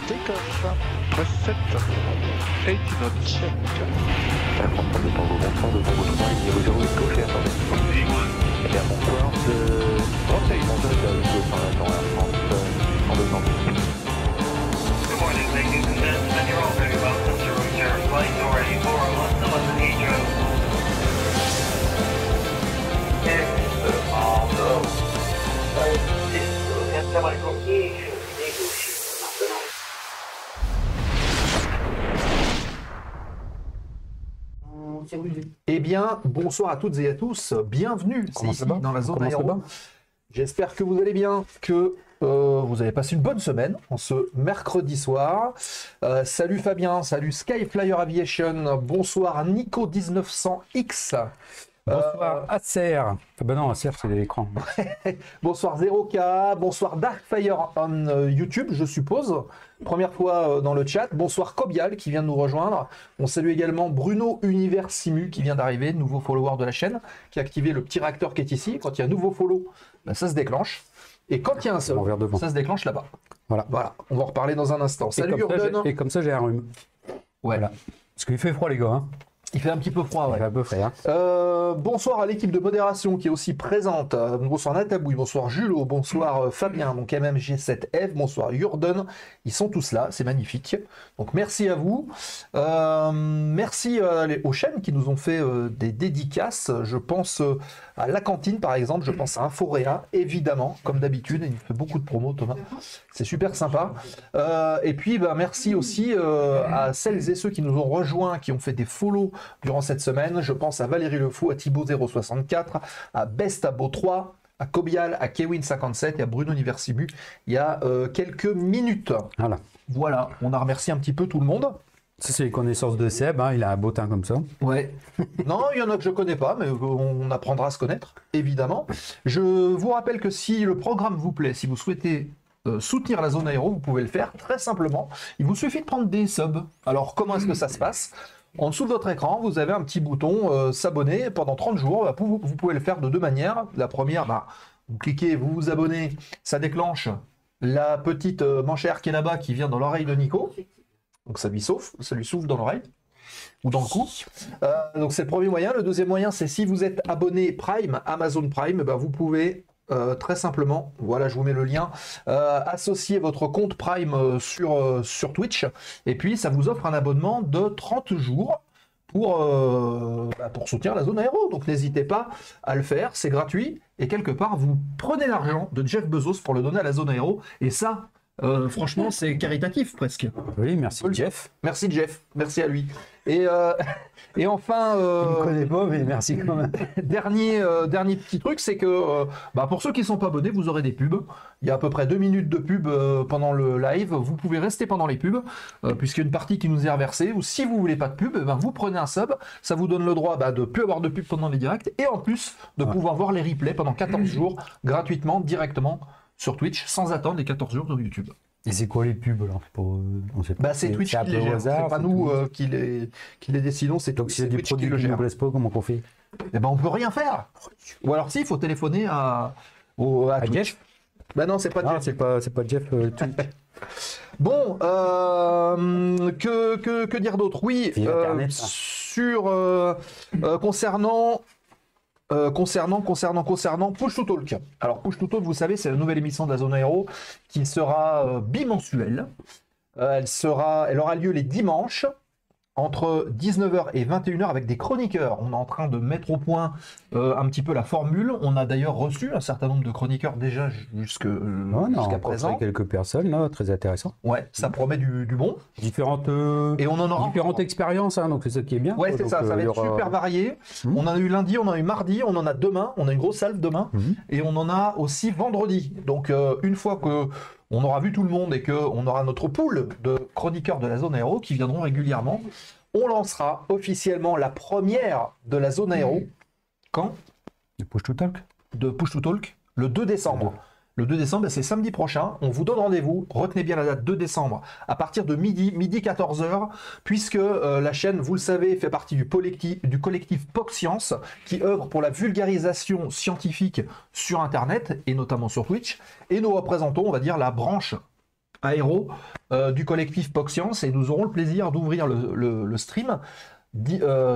takeoff. Press 7. 80 knots. Check. À prendre de temps au bonsoir de Tango 3, niveau 0 est gauche et attendez. Et à bonsoir de... Oh, c'est bon, de attends, à France, en 2 ans. Good morning, ladies and gentlemen. You're all very welcome to route your flight door 84 to London Heathrow. Eh bien, bonsoir à toutes et à tous, bienvenue, c'est ici dans la zone aéro. J'espère que vous allez bien, que vous avez passé une bonne semaine en ce mercredi soir. Salut Fabien, salut Skyflyer Aviation, bonsoir Nico1900X. Bonsoir Acer. Ah bah non, Acer c'est l'écran. Bonsoir 0K, bonsoir Darkfire on YouTube, je suppose. Première fois dans le chat. Bonsoir Kobial qui vient de nous rejoindre. On salue également Bruno Univers Simu qui vient d'arriver, nouveau follower de la chaîne, qui a activé le petit réacteur qui est ici. Quand il y a un nouveau follow, ben ça se déclenche. Et quand il y a un seul, ça se déclenche là-bas. Voilà, on va en reparler dans un instant. Salut Jordan. Et comme ça j'ai un rhume. Ouais. Voilà. Parce qu'il fait froid les gars. Hein. Il fait un petit peu froid, ouais. Il fait un peu frais, hein. Bonsoir à l'équipe de modération qui est aussi présente. Bonsoir Natabouille, bonsoir Julot, bonsoir Fabien, donc MMG7F, bonsoir Jordan. Ils sont tous là, c'est magnifique. Donc merci à vous. Merci aux chaînes qui nous ont fait des dédicaces. Je pense à La Cantine par exemple, je pense à Inforéa, évidemment, comme d'habitude. Il nous fait beaucoup de promos, Thomas. C'est super sympa. Et puis merci aussi à celles et ceux qui nous ont rejoints, qui ont fait des follow durant cette semaine. Je pense à Valérie Lefou, à Thibaut064, à Bestabo3, à Kobial, à Kewin57 et à Bruno Universimu il y a quelques minutes. Voilà, on a remercié un petit peu tout le monde. Ça c'est les connaissances de Seb, hein, il a un beau teint comme ça. Ouais. Non, il y en a que je connais pas, mais on apprendra à se connaître, évidemment. Je vous rappelle que si le programme vous plaît, si vous souhaitez soutenir la zone aéro, vous pouvez le faire très simplement. Il vous suffit de prendre des subs. Alors comment est-ce que ça se passe ? En dessous de votre écran, vous avez un petit bouton s'abonner pendant 30 jours. Vous pouvez le faire de deux manières. La première, vous cliquez, vous vous abonnez, ça déclenche la petite manchère qui est là-bas qui vient dans l'oreille de Nico. Donc ça lui souffle dans l'oreille ou dans le cou. Donc c'est le premier moyen. Le deuxième moyen, c'est si vous êtes abonné Prime, Amazon Prime, vous pouvez très simplement, voilà, je vous mets le lien, associer votre compte Prime sur Twitch, et puis ça vous offre un abonnement de 30 jours pour soutenir la zone aéro. Donc n'hésitez pas à le faire, c'est gratuit, et quelque part vous prenez l'argent de Jeff Bezos pour le donner à la zone aéro, et ça, franchement, c'est caritatif presque. Oui, merci Jeff. Merci Jeff, merci à lui. Et enfin, je ne connais pas, mais merci quand même. dernier petit truc, c'est que pour ceux qui ne sont pas abonnés, vous aurez des pubs. Il y a à peu près 2 minutes de pub pendant le live. Vous pouvez rester pendant les pubs, puisqu'il y a une partie qui nous est reversée. Ou si vous voulez pas de pub, vous prenez un sub. Ça vous donne le droit de ne plus avoir de pub pendant les directs, et en plus de pouvoir voir les replays pendant 14 jours gratuitement, directement sur Twitch, sans attendre les 14 jours sur YouTube. Et c'est quoi les pubs alors c'est Twitch qui les gère, c'est pas nous qui les décidons, c'est donc s'il y a des produits qui ne nous plaisent pas, comment on fait? On peut rien faire. Ou alors il faut téléphoner à Jeff. Non, c'est pas Jeff. C'est pas Jeff. Bon, que dire d'autre? Oui, concernant Push to Talk. Alors Push to Talk, vous savez, c'est la nouvelle émission de la zone aéro qui sera bimensuelle. Elle aura lieu les dimanches entre 19h et 21h avec des chroniqueurs. On est en train de mettre au point un petit peu la formule. On a d'ailleurs reçu un certain nombre de chroniqueurs déjà jusqu'à présent. Quelques personnes là, très intéressant. Ouais, ça promet du bon. Différentes expériences, hein, donc c'est ça qui est bien. Ouais, c'est ça, ça va être super varié. On en a eu lundi, on en a eu mardi, on en a demain, on a une grosse salve demain, et on en a aussi vendredi. Donc une fois que on aura vu tout le monde et qu'on aura notre pool de chroniqueurs de la zone aéro qui viendront régulièrement, on lancera officiellement la première de la zone aéro. Quand ? De Push to Talk. De Push to Talk, le 2 décembre. Le 2 décembre, c'est samedi prochain. On vous donne rendez-vous. Retenez bien la date 2 décembre à partir de midi 14h, puisque la chaîne, vous le savez, fait partie du collectif POC Science, qui œuvre pour la vulgarisation scientifique sur Internet et notamment sur Twitch. Et nous représentons, on va dire, la branche aéro du collectif POC Science et nous aurons le plaisir d'ouvrir le stream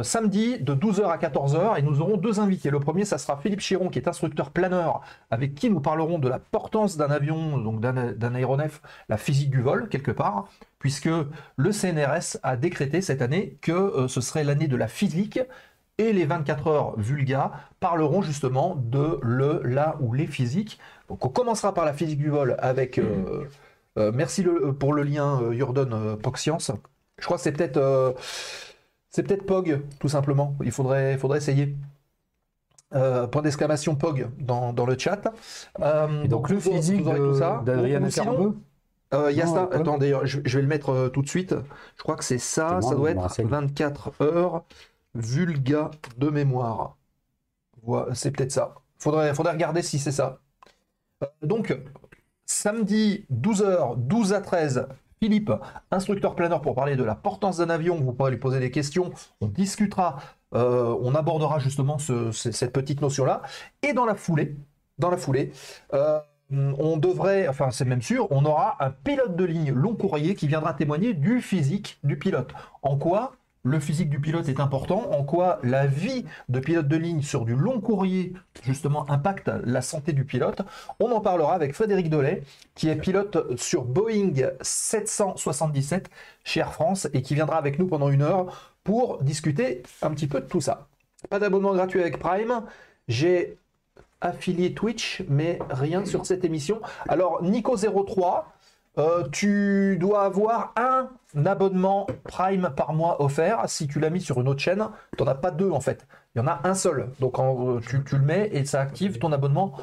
samedi de 12h à 14h et nous aurons 2 invités. Le premier, ça sera Philippe Chiron qui est instructeur planeur avec qui nous parlerons de la portance d'un avion, donc d'un aéronef, la physique du vol quelque part, puisque le CNRS a décrété cette année que ce serait l'année de la physique et les 24 heures Vulga parleront justement de la ou les physiques. Donc on commencera par la physique du vol avec... merci pour le lien Jordan POC Science. Je crois que c'est peut-être POG, tout simplement. Il faudrait essayer. Point d'exclamation POG dans le chat. Et donc le physique d'Adrien Carambeu. Il y a ça. Attends, d'ailleurs, je vais le mettre tout de suite. Je crois que c'est ça. Ça doit être 24 heures Vulga de mémoire. Voilà, c'est peut-être ça. Faudrait regarder si c'est ça. Donc, samedi 12h, 12 à 13, Philippe, instructeur planeur pour parler de la portance d'un avion. Vous pourrez lui poser des questions. On discutera, on abordera justement cette petite notion-là. Et dans la foulée, on devrait, enfin c'est même sûr, on aura un pilote de ligne long courrier qui viendra témoigner du physique du pilote. En quoi le physique du pilote est important, en quoi la vie de pilote de ligne sur du long courrier justement impacte la santé du pilote. On en parlera avec Frédéric Delay, qui est pilote sur Boeing 777 chez Air France et qui viendra avec nous pendant 1 heure pour discuter un petit peu de tout ça. Pas d'abonnement gratuit avec Prime, j'ai affilié Twitch, mais rien sur cette émission. Alors Nico03, tu dois avoir un abonnement Prime par mois offert. Si tu l'as mis sur une autre chaîne, tu n'en as pas 2 en fait. Il y en a un seul. Donc tu le mets et ça active ton abonnement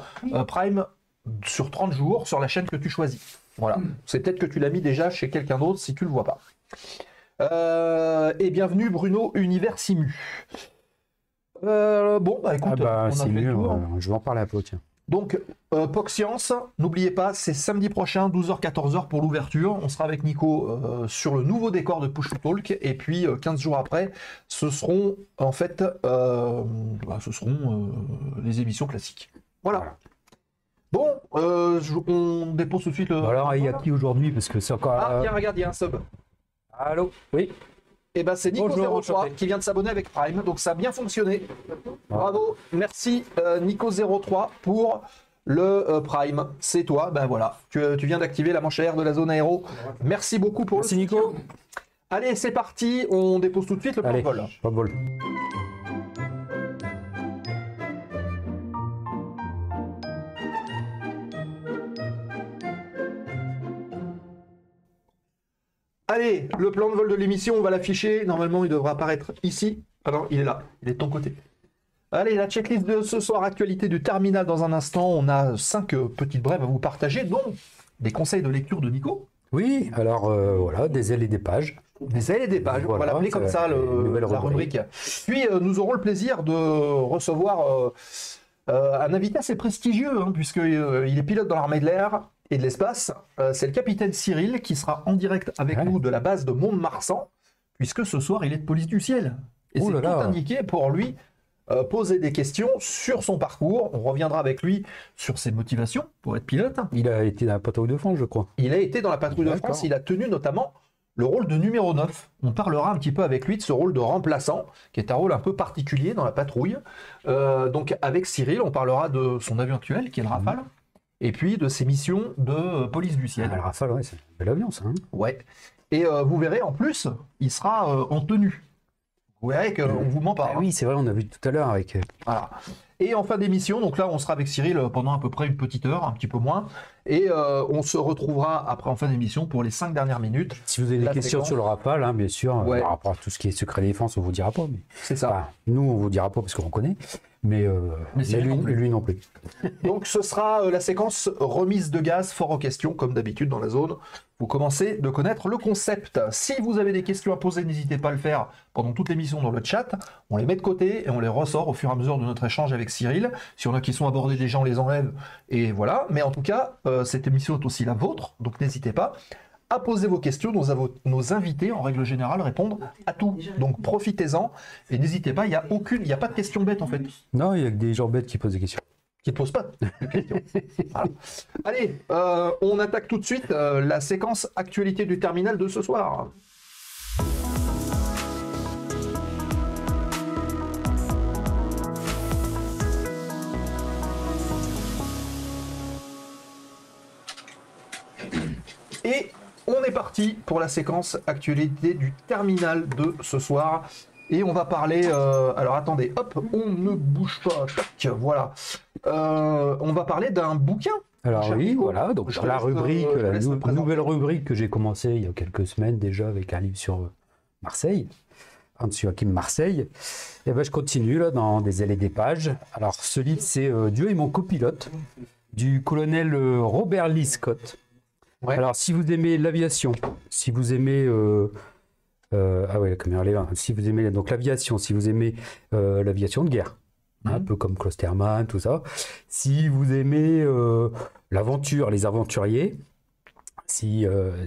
Prime sur 30 jours sur la chaîne que tu choisis. Voilà. C'est peut-être que tu l'as mis déjà chez quelqu'un d'autre si tu ne le vois pas. Et bienvenue Bruno Univers Simu. Bon, bah écoute, on a fait le tour. Je vais en parler un peu, tiens. Donc, POC Science, n'oubliez pas, c'est samedi prochain, 12h-14h pour l'ouverture. On sera avec Nico sur le nouveau décor de Push to Talk. Et puis, 15 jours après, ce seront en fait les émissions classiques. Voilà. Bon, on dépose tout de suite le... Alors, il y a qui aujourd'hui? Parce que c'est encore... Ah, tiens, regarde, il y a un sub. Allô? Oui. Et ben c'est Nico03 qui vient de s'abonner avec Prime, donc ça a bien fonctionné. Bravo, merci Nico03 pour le Prime. C'est toi, ben voilà, tu viens d'activer la manche air de la zone aéro. Merci beaucoup pour le Nico. Allez, c'est parti, on dépose tout de suite le plan de vol. Pas de vol. Allez, le plan de vol de l'émission, on va l'afficher. Normalement, il devra apparaître ici. Ah non, il est là. Il est de ton côté. Allez, la checklist de ce soir, actualité du terminal dans un instant. On a 5 petites brèves à vous partager, dont des conseils de lecture de Nico. Oui, alors voilà, des ailes et des pages. Des ailes et des pages, voilà, on va l'appeler comme ça, la rubrique. Puis, nous aurons le plaisir de recevoir un invité assez prestigieux, hein, puisqu'il est pilote dans l'armée de l'air et de l'espace. C'est le capitaine Cyril qui sera en direct avec nous de la base de Mont-de-Marsan, puisque ce soir il est de police du ciel. Et c'est tout indiqué pour lui poser des questions sur son parcours. On reviendra avec lui sur ses motivations pour être pilote. Il a été dans la patrouille de France, je crois. Il a été dans la patrouille de France, il a tenu notamment le rôle de numéro 9. On parlera un petit peu avec lui de ce rôle de remplaçant, qui est un rôle un peu particulier dans la patrouille. Donc avec Cyril, on parlera de son avion actuel, qui est le Rafale. Et puis de ses missions de police du ciel. Ah, le Rafale, ouais, c'est un bel avion, ça. Hein, ouais. Et vous verrez, en plus, il sera en tenue. Vous verrez qu'on ne vous ment pas. Ah, oui, c'est vrai, on a vu tout à l'heure avec... Voilà. Et en fin d'émission, donc là, on sera avec Cyril pendant à peu près une petite heure, un petit peu moins. Et on se retrouvera après en fin d'émission pour les 5 dernières minutes. Si vous avez des questions sur le Rafale, hein, bien sûr, par rapport à tout ce qui est secret défense, on ne vous dira pas. Mais... C'est ça. Enfin, nous, on ne vous dira pas parce qu'on connaît. Mais lui non plus. Donc ce sera la séquence remise de gaz, fort aux questions, comme d'habitude dans la zone. Vous commencez de connaître le concept. Si vous avez des questions à poser, n'hésitez pas à le faire pendant toute l'émission dans le chat. On les met de côté et on les ressort au fur et à mesure de notre échange avec Cyril. Si on a qui sont abordés déjà, on les enlève. Et voilà. Mais en tout cas, cette émission est aussi la vôtre. Donc n'hésitez pas à poser vos questions. Nos invités, en règle générale, répondent à tout. Donc profitez-en et n'hésitez pas. Il n'y a pas de questions bêtes en fait. Non, il y a que des gens bêtes qui posent des questions. qui ne pose pas de questions. Voilà. Allez, on attaque tout de suite la séquence actualité du terminal de ce soir. Et on est parti pour la séquence actualité du terminal de ce soir. Et on va parler... alors attendez, hop, on ne bouge pas. Tac, voilà. On va parler d'un bouquin. Alors oui, voilà, donc dans la rubrique, la nouvelle rubrique que j'ai commencée il y a quelques semaines déjà avec un livre sur Marseille, Hans-Joachim Marseille. Et ben je continue là dans des ailes et des pages. Alors ce livre c'est Dieu est mon copilote du colonel Robert Lee Scott. Ouais. Alors, si vous aimez l'aviation, si vous aimez ah ouais, la caméra est là. Si vous aimez donc l'aviation, si vous aimez l'aviation de guerre, un peu comme Klosterman, tout ça. Si vous aimez l'aventure, les aventuriers, si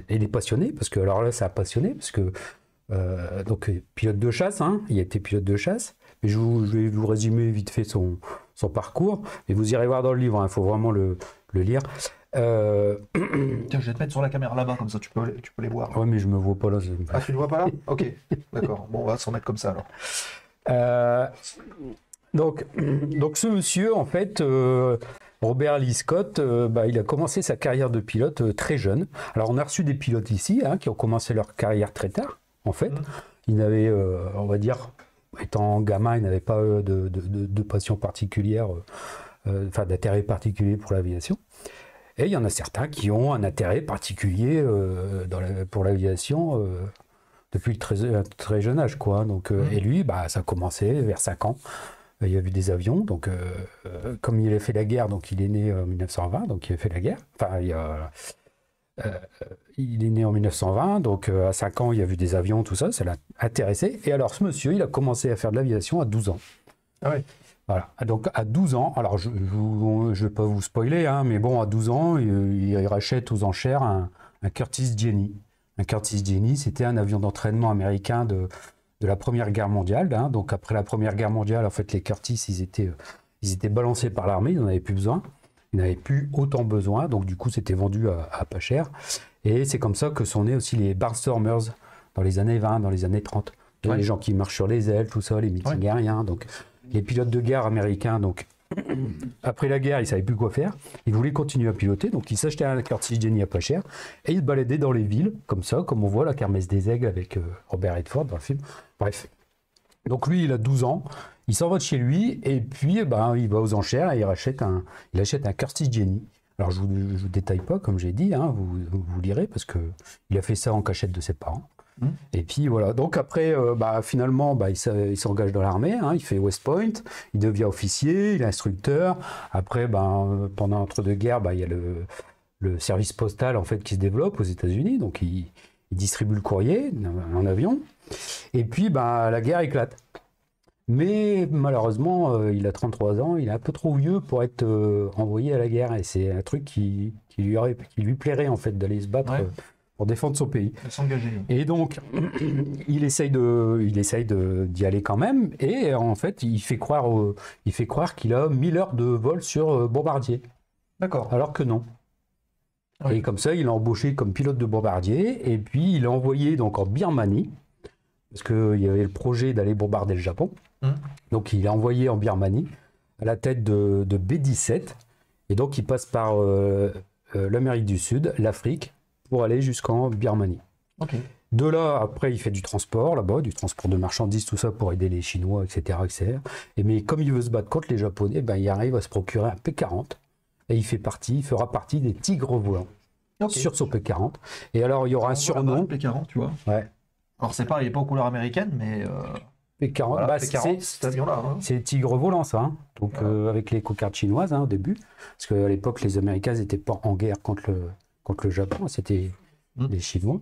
et les passionnés, parce que alors là, ça a passionné, parce que donc pilote de chasse, hein, il a été pilote de chasse. Mais je vais vous résumer vite fait son parcours, et vous irez voir dans le livre. Il faut vraiment le lire. Tiens, je vais te mettre sur la caméra là-bas, comme ça tu peux les voir. Oui, mais je me vois pas là. Ah, tu le vois pas là? Ok, d'accord. Bon, on va s'en mettre comme ça alors. Donc ce monsieur, en fait, Robert Lee Scott, il a commencé sa carrière de pilote très jeune. Alors, on a reçu des pilotes ici qui ont commencé leur carrière très tard, en fait. Ils n'avaient, on va dire, étant gamin, ils n'avaient pas de passion particulière, d'intérêt particulier pour l'aviation. Et il y en a certains qui ont un intérêt particulier pour l'aviation depuis le très jeune âge, quoi. Donc, et lui, ça a commencé vers 5 ans. Il y a eu des avions, donc comme il a fait la guerre, donc il est né en 1920, donc il a fait la guerre. Enfin, il est né en 1920, donc à 5 ans, il y a vu des avions, tout ça, ça l'a intéressé. Et alors, ce monsieur, il a commencé à faire de l'aviation à 12 ans. Ah oui. Voilà, donc à 12 ans, alors je ne vais pas vous spoiler, hein, mais bon, à 12 ans, il rachète aux enchères un Curtiss Jenny. Un Curtiss Jenny, c'était un avion d'entraînement américain de la Première Guerre mondiale. Hein. Donc après la Première Guerre mondiale, en fait, les Curtiss, ils étaient balancés par l'armée, ils n'en avaient plus besoin. Ils n'avaient plus autant besoin, donc du coup, c'était vendu à pas cher. Et c'est comme ça que sont nés aussi les Barnstormers dans les années 20, dans les années 30. Ouais. Les gens qui marchent sur les ailes, tout ça, les meetings aériens, donc... Les pilotes de guerre américains, donc, après la guerre, ils ne savaient plus quoi faire. Ils voulaient continuer à piloter, donc ils s'achetaient un Curtiss Jenny à pas cher et ils se baladaient dans les villes, comme ça, comme on voit la Kermesse des Aigles avec Robert Redford dans le film. Bref. Donc lui, il a 12 ans, il s'en va de chez lui et puis il va aux enchères et il achète un Curtiss Jenny. Alors je vous détaille pas, comme j'ai dit, hein, vous lirez, parce qu'il a fait ça en cachette de ses parents. Et puis voilà, donc après, finalement, il s'engage dans l'armée, hein, il fait West Point, il devient officier, il est instructeur. Après, pendant l'entre-deux-guerres, il y a le service postal en fait qui se développe aux États-Unis, donc il distribue le courrier en avion. Et puis, la guerre éclate. Mais malheureusement, il a 33 ans, il est un peu trop vieux pour être envoyé à la guerre, et c'est un truc qui lui plairait en fait d'aller se battre. Ouais. Pour défendre son pays. S'engager. Et donc, il essaye d'y aller quand même, et en fait, il fait croire qu'il a 1000 heures de vol sur Bombardier. D'accord. Alors que non. Oui. Et comme ça, il est embauché comme pilote de Bombardier, et puis il est envoyé donc en Birmanie, parce qu'il y avait le projet d'aller bombarder le Japon. Donc, il est envoyé en Birmanie, à la tête de B-17, et donc il passe par l'Amérique du Sud, l'Afrique, pour aller jusqu'en Birmanie. Okay. De là, après, il fait du transport là-bas, du transport de marchandises, tout ça, pour aider les Chinois, etc. Mais comme il veut se battre contre les Japonais, il arrive à se procurer un P-40, et il fera partie des tigres volants sur son P-40. Et alors, il y aura un surnom. P-40, tu vois. Ouais. Alors, c'est pas, il n'est pas aux couleurs américaines, mais... P-40, voilà, P-40 c'est cet avion-là. Hein. C'est les tigres volants, ça. Hein. Donc, avec les cocardes chinoises, au début. Parce qu'à l'époque, les Américains n'étaient pas en guerre contre le Japon, c'était les Chinois.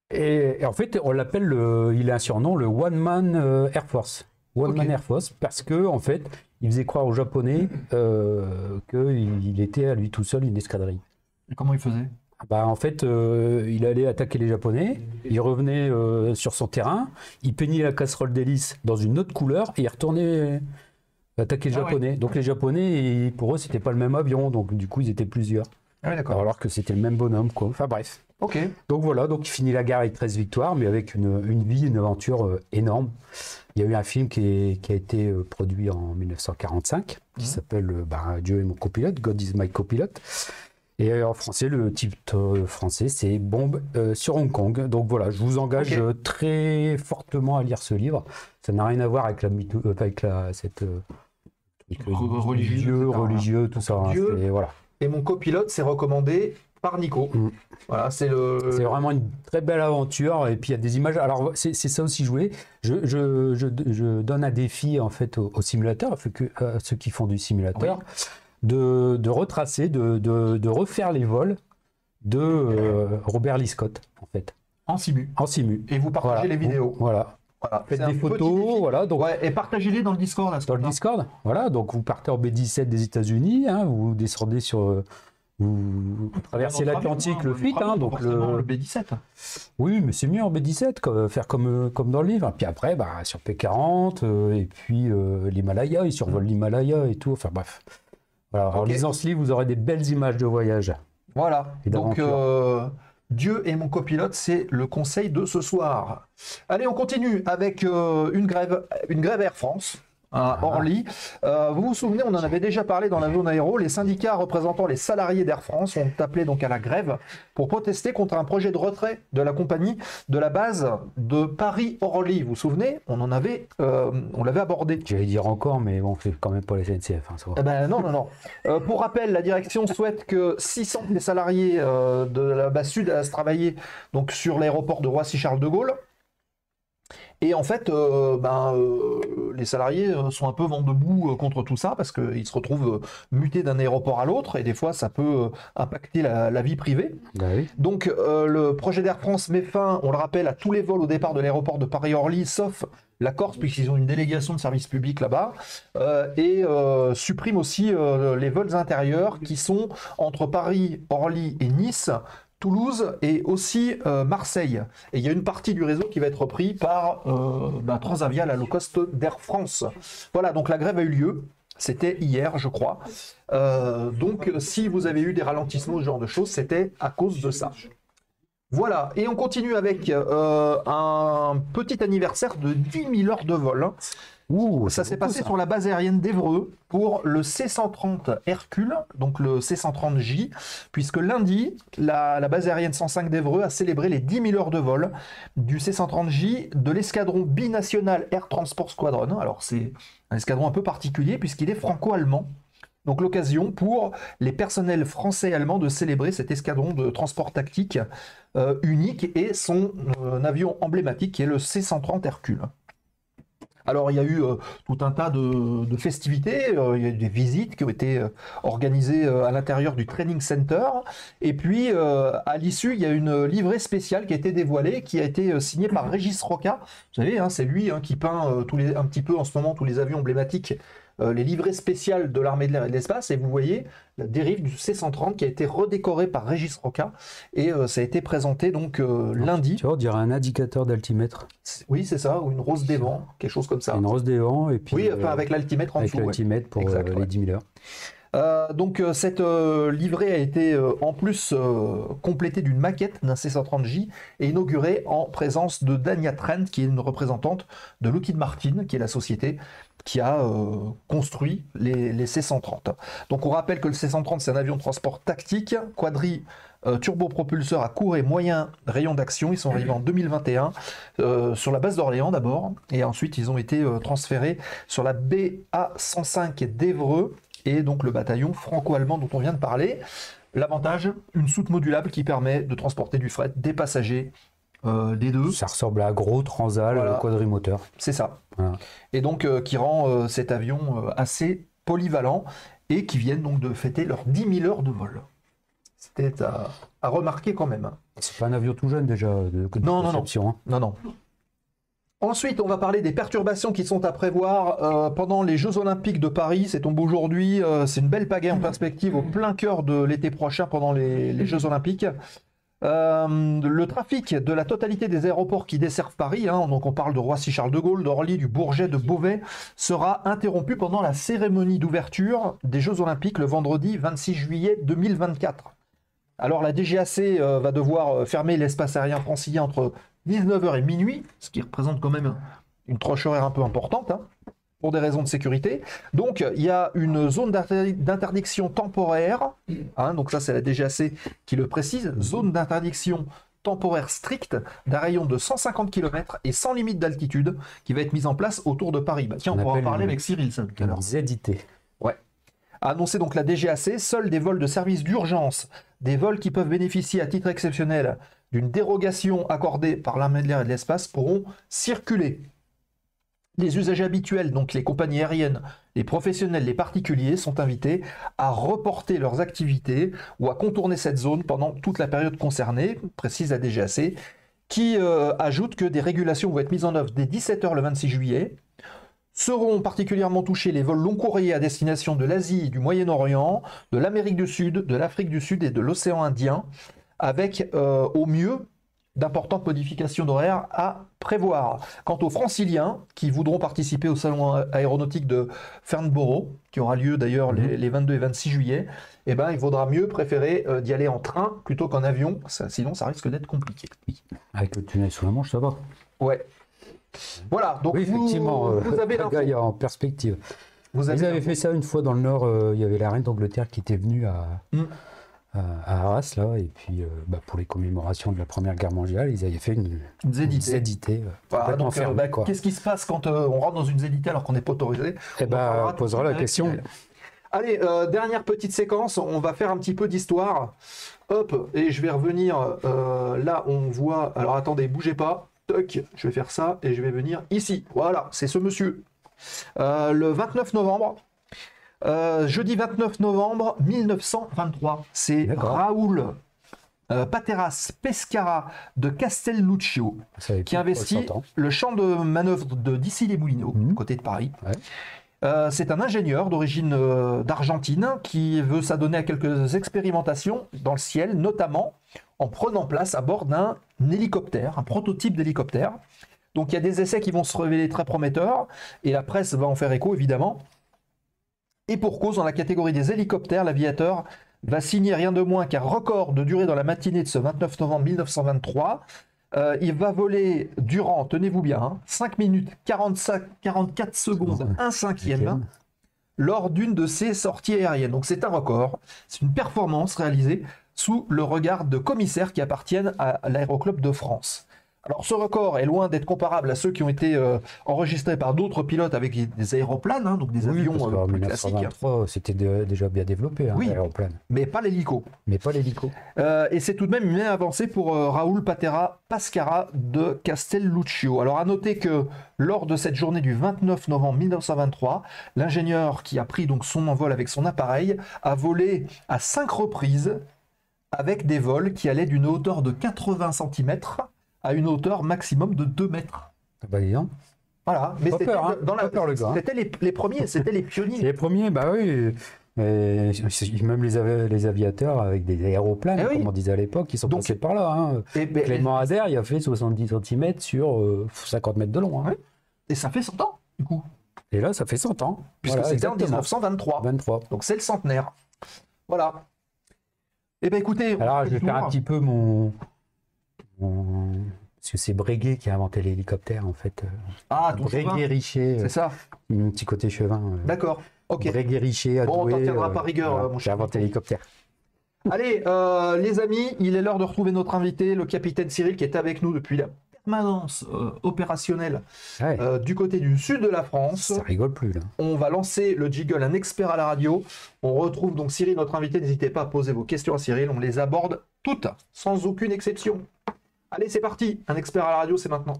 Et en fait, on l'appelle, il a un surnom, le One Man Air Force. One Man Air Force, parce que en fait, il faisait croire aux Japonais qu'il était à lui tout seul une escadrille. Et comment il faisait? Bah, en fait, il allait attaquer les Japonais, il revenait sur son terrain, il peignait la casserole d'hélice dans une autre couleur et il retournait attaquer les Japonais. Ouais. Donc les Japonais, pour eux, c'était pas le même avion, donc du coup, ils étaient plusieurs. Ah oui, d'accord. Alors que c'était le même bonhomme, quoi. Enfin bref. Ok. Donc voilà, donc il finit la guerre avec 13 victoires, mais avec une vie, une aventure énorme. Il y a eu un film qui a été produit en 1945, qui s'appelle Dieu est mon copilote, God is my copilot. Et en français, le titre français, c'est Bombe sur Hong Kong. Donc voilà, je vous engage très fortement à lire ce livre. Ça n'a rien à voir avec religieux, tout ça. Dieu Voilà. Et mon copilote, c'est recommandé par Nico. Voilà, c'est vraiment une très belle aventure. Et puis il y a des images. Alors c'est ça aussi joué. Je donne un défi en fait aux simulateurs, à ceux qui font du simulateur. Oui. De retracer, de refaire les vols de Robert Lee Scott, en fait. En simu. En simu. Et vous partagez les vidéos. Voilà. Faites des photos, voilà. Donc, et partagez-les dans le Discord. Dans le Discord, voilà. Donc vous partez en B-17 des États-Unis, hein, vous descendez sur... Vous traversez l'Atlantique, le FIT, donc le B-17. Oui, mais c'est mieux en B-17, faire comme dans le livre. Puis après, sur P-40, et puis l'Himalaya, ils survolent l'Himalaya et tout. Enfin bref. Voilà, en lisant ce livre, vous aurez des belles images de voyage. Voilà, donc Dieu est mon copilote, c'est le conseil de ce soir. Allez, on continue avec une grève Air France. À Orly. Vous vous souvenez, on en avait déjà parlé dans la zone aéro, les syndicats représentant les salariés d'Air France ont appelé donc à la grève pour protester contre un projet de retrait de la compagnie de la base de Paris-Orly. Vous vous souvenez, on l'avait abordé. J'allais dire encore, mais bon, c'est quand même pas les SNCF. Hein, non. Pour rappel, la direction souhaite que 600 des salariés de la base sud à travailler donc sur l'aéroport de Roissy-Charles de Gaulle. Et en fait, les salariés sont un peu vent debout contre tout ça parce qu'ils se retrouvent mutés d'un aéroport à l'autre et des fois ça peut impacter la vie privée. Oui. Donc le projet d'Air France met fin, on le rappelle, à tous les vols au départ de l'aéroport de Paris-Orly, sauf la Corse puisqu'ils ont une délégation de service public là-bas, et supprime aussi les vols intérieurs qui sont entre Paris, Orly et Nice, Toulouse et aussi Marseille. Et il y a une partie du réseau qui va être repris par Transavia, la low cost d'Air France. Voilà, donc la grève a eu lieu. C'était hier, je crois. Donc, si vous avez eu des ralentissements, ce genre de choses, c'était à cause de ça. Voilà, et on continue avec un petit anniversaire de 10 000 heures de vol. Ça s'est passé sur la base aérienne d'Évreux pour le C-130 Hercule, donc le C-130J, puisque lundi, la base aérienne 105 d'Évreux a célébré les 10 000 heures de vol du C-130J de l'escadron binational Air Transport Squadron. Alors c'est un escadron un peu particulier puisqu'il est franco-allemand. Donc l'occasion pour les personnels français et allemands de célébrer cet escadron de transport tactique unique et son avion emblématique qui est le C-130 Hercule. Alors il y a eu tout un tas de festivités, il y a eu des visites qui ont été organisées à l'intérieur du training center, et puis à l'issue il y a une livrée spéciale qui a été dévoilée, qui a été signée par Régis Roca. Vous savez, hein, c'est lui qui peint un petit peu en ce moment tous les avions emblématiques, les livrées spéciales de l'armée de l'air et de l'espace, et vous voyez la dérive du C-130 qui a été redécorée par Régis Roca, et ça a été présenté donc lundi. Tu vois, on dirait un indicateur d'altimètre. Oui, c'est ça, ou une rose des vents, quelque chose comme ça. Une rose des vents, et puis... Oui, enfin avec l'altimètre en dessous. Avec l'altimètre pour les 10 000 heures. Donc cette livrée a été en plus complétée d'une maquette d'un C-130J et inaugurée en présence de Dania Trent, qui est une représentante de Lockheed Martin, qui est la société qui a construit les C-130. Donc on rappelle que le C-130 c'est un avion de transport tactique, turbopropulseur à court et moyen rayon d'action. Ils sont arrivés en 2021 sur la base d'Orléans d'abord, et ensuite ils ont été transférés sur la BA-105 d'Évreux, et donc le bataillon franco-allemand dont on vient de parler. L'avantage, une soute modulable qui permet de transporter du fret, des passagers, des deux. Ça ressemble à un gros transal quadrimoteur. C'est ça. Voilà. Et donc qui rend cet avion assez polyvalent, et qui viennent donc de fêter leurs 10 000 heures de vol. C'était à remarquer quand même. C'est pas un avion tout jeune déjà de conception. Non. Ensuite, on va parler des perturbations qui sont à prévoir pendant les Jeux Olympiques de Paris. C'est tombé aujourd'hui, c'est une belle pagaie en perspective au plein cœur de l'été prochain pendant les Jeux Olympiques. Le trafic de la totalité des aéroports qui desservent Paris, donc on parle de Roissy-Charles de Gaulle, d'Orly, du Bourget, de Beauvais, sera interrompu pendant la cérémonie d'ouverture des Jeux Olympiques le vendredi 26 juillet 2024. Alors la DGAC va devoir fermer l'espace aérien francilien entre 19h et minuit, ce qui représente quand même une tranche horaire un peu importante, pour des raisons de sécurité. Donc il y a une zone d'interdiction temporaire, donc ça c'est la DGAC qui le précise, zone d'interdiction temporaire stricte d'un rayon de 150 km et sans limite d'altitude qui va être mise en place autour de Paris. Bah, tiens, on pourra en parler avec Cyril ça tout à l'heure. ZIT. Ouais. A annoncé donc la DGAC, seuls des vols de service d'urgence, des vols qui peuvent bénéficier à titre exceptionnel d'une dérogation accordée par l'armée de l'air et de l'espace pourront circuler. Les usagers habituels, donc les compagnies aériennes, les professionnels, les particuliers, sont invités à reporter leurs activités ou à contourner cette zone pendant toute la période concernée, précise la DGAC, qui ajoute que des régulations vont être mises en œuvre dès 17h le 26 juillet. Seront particulièrement touchés les vols long courriers à destination de l'Asie, du Moyen-Orient, de l'Amérique du Sud, de l'Afrique du Sud et de l'océan Indien, avec au mieux d'importantes modifications d'horaire à prévoir. Quant aux franciliens qui voudront participer au salon aéronautique de Farnborough, qui aura lieu d'ailleurs les 22 et 26 juillet, il vaudra mieux préférer d'y aller en train plutôt qu'en avion, sinon ça risque d'être compliqué. Avec le tunnel sous la Manche, ça va. Ouais. Voilà, donc oui, effectivement, vous avez l'info en perspective. Ils avaient fait ça une fois dans le Nord, il y avait la reine d'Angleterre qui était venue à Arras, là, et puis pour les commémorations de la Première Guerre mondiale, ils avaient fait une ZIT. Voilà, donc, qu'est-ce qui se passe quand on rentre dans une ZIT alors qu'on n'est pas autorisé? On posera la question. Allez, dernière petite séquence, on va faire un petit peu d'histoire. Hop, et je vais revenir, là on voit, alors attendez, bougez pas. Toc, je vais faire ça et je vais venir ici. Voilà, c'est ce monsieur. Le 29 novembre, jeudi 29 novembre 1923, c'est Raoul Pateras Pescara de Castelluccio qui investit le champ de manœuvre de d'Issy-les-Moulineaux, côté de Paris. Ouais. C'est un ingénieur d'origine d'Argentine qui veut s'adonner à quelques expérimentations dans le ciel, notamment en prenant place à bord d'un hélicoptère, un prototype d'hélicoptère. Donc il y a des essais qui vont se révéler très prometteurs, et la presse va en faire écho évidemment. Et pour cause, dans la catégorie des hélicoptères, l'aviateur va signer rien de moins qu'un record de durée dans la matinée de ce 29 novembre 1923. Il va voler durant, tenez-vous bien, 5 minutes 44 secondes, 1/5, lors d'une de ses sorties aériennes. Donc c'est un record, c'est une performance réalisée sous le regard de commissaires qui appartiennent à l'Aéroclub de France. Alors ce record est loin d'être comparable à ceux qui ont été enregistrés par d'autres pilotes avec des aéroplanes, donc des avions plus classiques. 1923, c'était déjà bien développé, l'aéroplane. Mais pas l'hélico. Et c'est tout de même une avancée pour Raoul Patera Pescara de Castelluccio. Alors à noter que lors de cette journée du 29 novembre 1923, l'ingénieur qui a pris donc son envol avec son appareil a volé à 5 reprises avec des vols qui allaient d'une hauteur de 80 cm à une hauteur maximum de 2 mètres. Disons. Voilà, mais c'était le gars. C'était les premiers, c'était les pionniers. Les premiers, oui. Même les aviateurs avec des aéroplanes, comme on disait à l'époque, ils sont passés par là. Clément Ader, il a fait 70 cm sur 50 mètres de long. Ouais. Et ça fait 100 ans, du coup. Et là, ça fait 100 ans. Puisque c'était en 1923. Donc c'est le centenaire. Voilà. Eh bien écoutez... Alors je vais faire un petit peu parce que c'est Breguet qui a inventé l'hélicoptère en fait. Breguet Richer. C'est ça. Un petit côté chevin. D'accord. Ok. Breguet Richer a on t'en tiendra par rigueur, mon cher. J'ai inventé l'hélicoptère. Allez, les amis, il est l'heure de retrouver notre invité, le capitaine Cyril, qui est avec nous depuis la permanence opérationnelle du côté du sud de la France. Ça rigole plus là. On va lancer le jingle Un expert à la radio. On retrouve donc Cyril, notre invité. N'hésitez pas à poser vos questions à Cyril. On les aborde toutes, sans aucune exception. Allez, c'est parti. Un expert à la radio, c'est maintenant.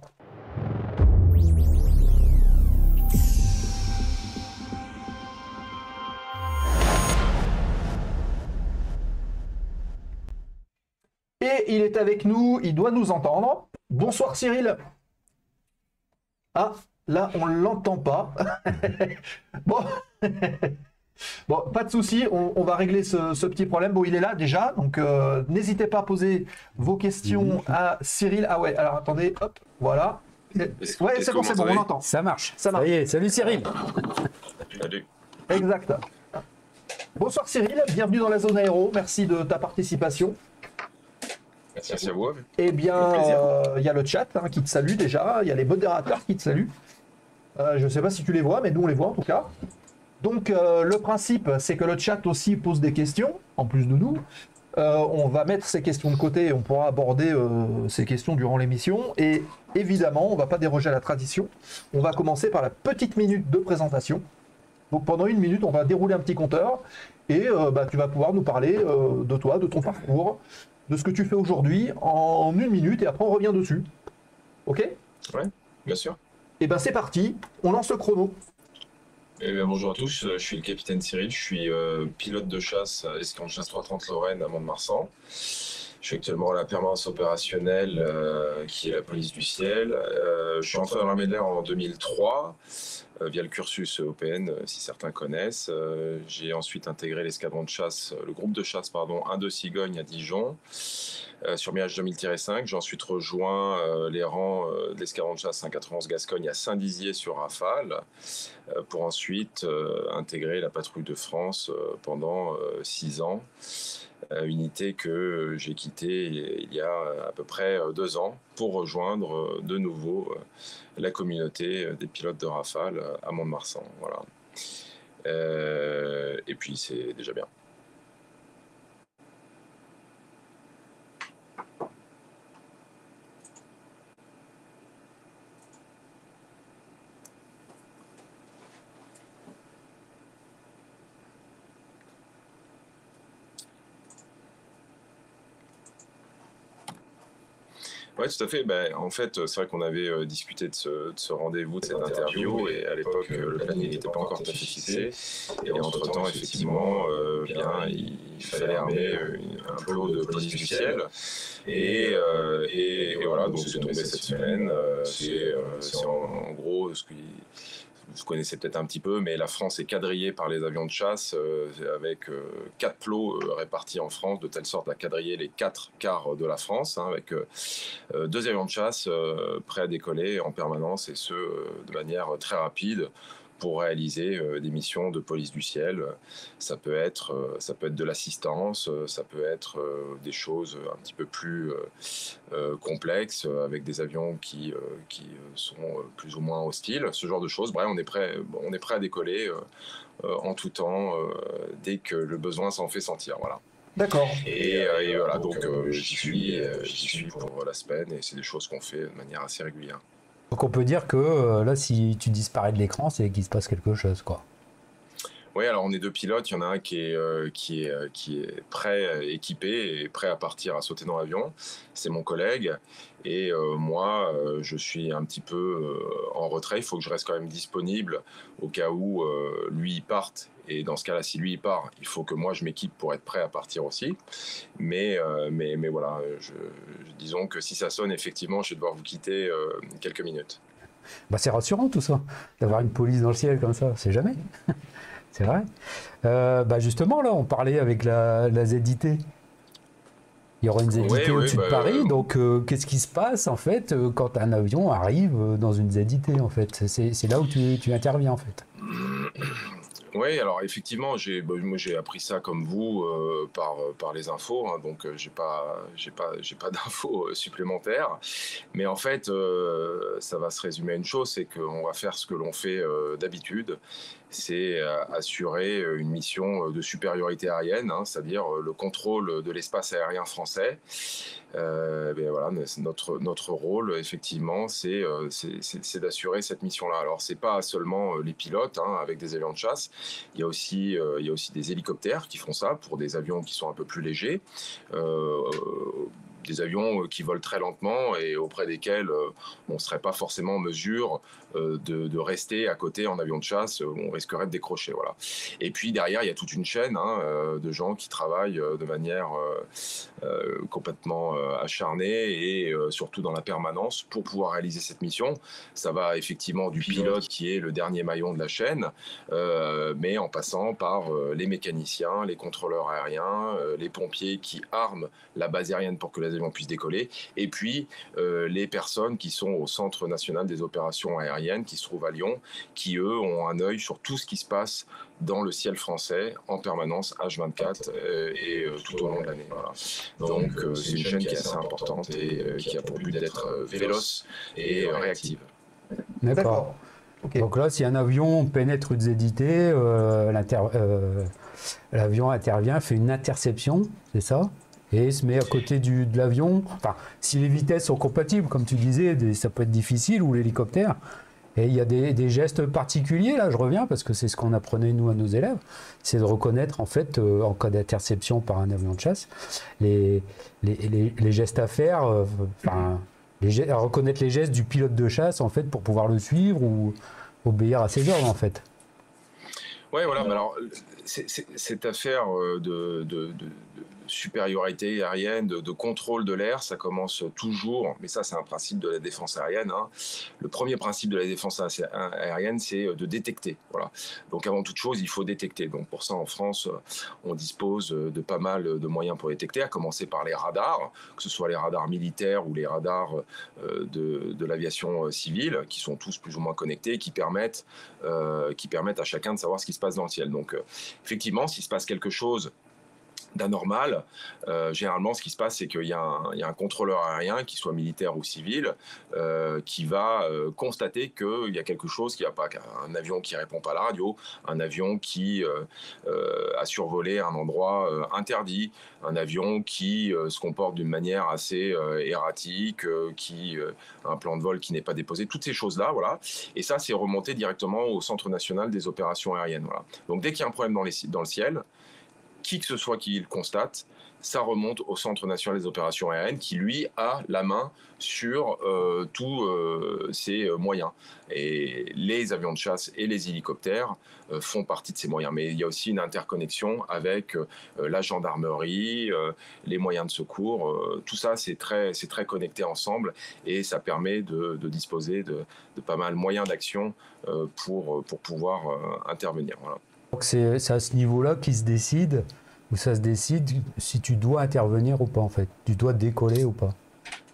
Et il est avec nous, il doit nous entendre. Bonsoir Cyril. Ah, là, on l'entend pas. Bon. Bon, pas de souci, on va régler ce petit problème. Bon, il est là déjà, donc n'hésitez pas à poser vos questions à Cyril. Ah ouais, alors attendez, hop, voilà. Ouais, c'est bon, on l'entend. Ça marche. Ça marche. Ça y est, salut Cyril. Salut. Exact. Bonsoir Cyril, bienvenue dans la zone aéro, merci de ta participation. Merci à vous. Eh bien, il y a le chat qui te salue déjà, il y a les modérateurs qui te saluent. Je ne sais pas si tu les vois, mais nous on les voit en tout cas. Donc le principe, c'est que le chat aussi pose des questions, en plus de nous. On va mettre ces questions de côté et on pourra aborder ces questions durant l'émission. Et évidemment, on ne va pas déroger à la tradition. On va commencer par la petite minute de présentation. Donc pendant 1 minute, on va dérouler un petit compteur et tu vas pouvoir nous parler de toi, de ton parcours, de ce que tu fais aujourd'hui en 1 minute et après on revient dessus. Ok ? Ouais, bien sûr. Et ben c'est parti, on lance le chrono. Bonjour à tous, je suis le capitaine Cyril, je suis pilote de chasse à l'escadron de chasse 330 Lorraine à Mont-de-Marsan. Je suis actuellement à la permanence opérationnelle qui est la police du ciel. Je suis entré dans l'armée de l'air en 2003 via le cursus OPN, si certains connaissent. J'ai ensuite intégré l'escadron de chasse, le groupe de chasse, 1 de Cigogne à Dijon. Sur Mirage 2000-5, j'ai ensuite rejoint les rangs de l'escadron de chasse 591 Gascogne à Saint-Dizier sur Rafale, pour ensuite intégrer la patrouille de France pendant 6 ans. Unité que j'ai quittée il y a à peu près 2 ans pour rejoindre de nouveau la communauté des pilotes de Rafale à Mont-de-Marsan. Voilà. Et puis c'est déjà bien. Oui, tout à fait. En fait, c'est vrai qu'on avait discuté de ce rendez-vous, de cette interview, et à l'époque, le planning n'était pas encore tout à fait fixé. Et entre-temps, effectivement, il fallait armer un plot de police du ciel. Et voilà, donc c'est tombé cette semaine. C'est en gros ce qui... Vous connaissez peut-être un petit peu, mais la France est quadrillée par les avions de chasse avec 4 plots répartis en France, de telle sorte à quadriller les 4 quarts de la France, avec 2 avions de chasse prêts à décoller en permanence, et ce, de manière très rapide, pour réaliser des missions de police du ciel. Ça peut être de l'assistance, ça peut être des choses un petit peu plus complexes, avec des avions qui sont plus ou moins hostiles, ce genre de choses. Bref, on est prêt à décoller en tout temps, dès que le besoin s'en fait sentir. Voilà. D'accord. Et voilà, donc j'y suis pour la semaine, et c'est des choses qu'on fait de manière assez régulière. Donc on peut dire que là, si tu disparais de l'écran, c'est qu'il se passe quelque chose, quoi. Oui, alors on est 2 pilotes. Il y en a un qui est prêt, équipé et prêt à partir, à sauter dans l'avion. C'est mon collègue. Et moi, je suis un petit peu en retrait. Il faut que je reste quand même disponible au cas où lui il parte. Et dans ce cas-là, si lui il part, il faut que moi je m'équipe pour être prêt à partir aussi. Mais voilà, disons que si ça sonne, effectivement, je vais devoir vous quitter quelques minutes. C'est rassurant tout ça, d'avoir une police dans le ciel comme ça, c'est jamais. C'est vrai. Justement, là, on parlait avec la ZIT. Il y aura une ZIT au-dessus de Paris, donc qu'est-ce qui se passe en fait quand un avion arrive dans une ZIT en fait? C'est là où tu interviens en fait. Oui, alors effectivement, moi j'ai appris ça comme vous par les infos, donc j'ai pas d'infos supplémentaires. Mais en fait, ça va se résumer à une chose, c'est qu'on va faire ce que l'on fait d'habitude, c'est assurer une mission de supériorité aérienne, c'est-à-dire le contrôle de l'espace aérien français. Voilà, notre rôle, effectivement, c'est d'assurer cette mission-là. Alors, c'est pas seulement les pilotes avec des avions de chasse. Il y a aussi des hélicoptères qui font ça pour des avions qui sont un peu plus légers. des avions qui volent très lentement et auprès desquels on ne serait pas forcément en mesure de rester à côté en avion de chasse, on risquerait de décrocher. Voilà. Et puis derrière, il y a toute une chaîne de gens qui travaillent de manière complètement acharnée et surtout dans la permanence pour pouvoir réaliser cette mission. Ça va effectivement du pilote qui est le dernier maillon de la chaîne, mais en passant par les mécaniciens, les contrôleurs aériens, les pompiers qui arment la base aérienne pour que les avions puissent décoller, et puis les personnes qui sont au Centre national des opérations aériennes qui se trouve à Lyon, qui eux ont un œil sur tout ce qui se passe dans le ciel français en permanence H24 et tout au long de l'année. Voilà. Donc c'est une chaîne qui est assez importante et qui a pour but d'être véloce et réactive. D'accord. Okay. Donc là, si un avion pénètre une ZIT, l'avion intervient, fait une interception, c'est ça? Et se met à côté de l'avion. Enfin, si les vitesses sont compatibles, comme tu disais, ça peut être difficile, ou l'hélicoptère. Et il y a des gestes particuliers, là, je reviens, parce que c'est ce qu'on apprenait, nous, à nos élèves, c'est de reconnaître, en fait, en cas d'interception par un avion de chasse, les gestes à faire, reconnaître les gestes du pilote de chasse, en fait, pour pouvoir le suivre ou obéir à ses ordres, en fait. Ouais, voilà. Alors, cette affaire de supériorité aérienne, de contrôle de l'air, ça commence toujours, mais ça c'est un principe de la défense aérienne. Le premier principe de la défense aérienne, c'est de détecter. Voilà. Donc avant toute chose, il faut détecter. Donc pour ça, en France, on dispose de pas mal de moyens pour détecter, à commencer par les radars, que ce soit les radars militaires ou les radars de l'aviation civile, qui sont tous plus ou moins connectés, qui permettent à chacun de savoir ce qui se passe dans le ciel. Donc effectivement, s'il se passe quelque chose d'anormal, généralement ce qui se passe, c'est qu'il y a un contrôleur aérien, qu'il soit militaire ou civil, qui va constater qu'il y a quelque chose qui va pas, un avion qui répond pas à la radio, un avion qui a survolé un endroit interdit, un avion qui se comporte d'une manière assez erratique, qui un plan de vol qui n'est pas déposé, toutes ces choses-là, voilà. Et ça, c'est remonté directement au Centre national des opérations aériennes. Voilà. Donc dès qu'il y a un problème dans le ciel, qui que ce soit qui le constate, ça remonte au Centre national des opérations aériennes qui, lui, a la main sur tous ces moyens. Et les avions de chasse et les hélicoptères font partie de ces moyens. Mais il y a aussi une interconnexion avec la gendarmerie, les moyens de secours. Tout ça, c'est très connecté ensemble et ça permet de disposer de pas mal de moyens d'action pour pouvoir intervenir. Voilà. Donc c'est à ce niveau-là qu'il se décide, où ça se décide si tu dois intervenir ou pas, en fait. Tu dois décoller ou pas.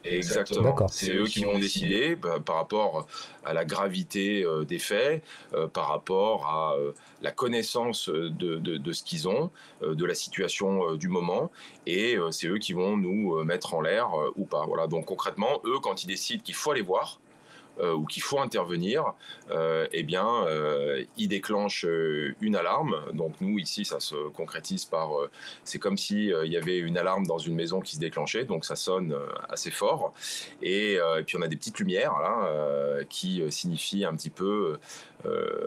Exactement. C'est eux qui vont décider par rapport à la gravité des faits, par rapport à la connaissance de ce qu'ils ont, de la situation du moment, et c'est eux qui vont nous mettre en l'air ou pas. Voilà. Donc concrètement, eux, quand ils décident qu'il faut aller voir, ou qu'il faut intervenir, il déclenche une alarme. Donc nous, ici, ça se concrétise par... c'est comme s'il y avait une alarme dans une maison qui se déclenchait, donc ça sonne assez fort. Et puis on a des petites lumières là, qui signifient un petit peu...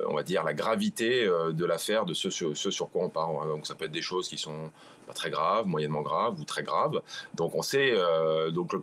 on va dire la gravité de l'affaire, de ce sur quoi on parle. Donc ça peut être des choses qui sont pas très graves, moyennement graves ou très graves. Donc on sait, donc la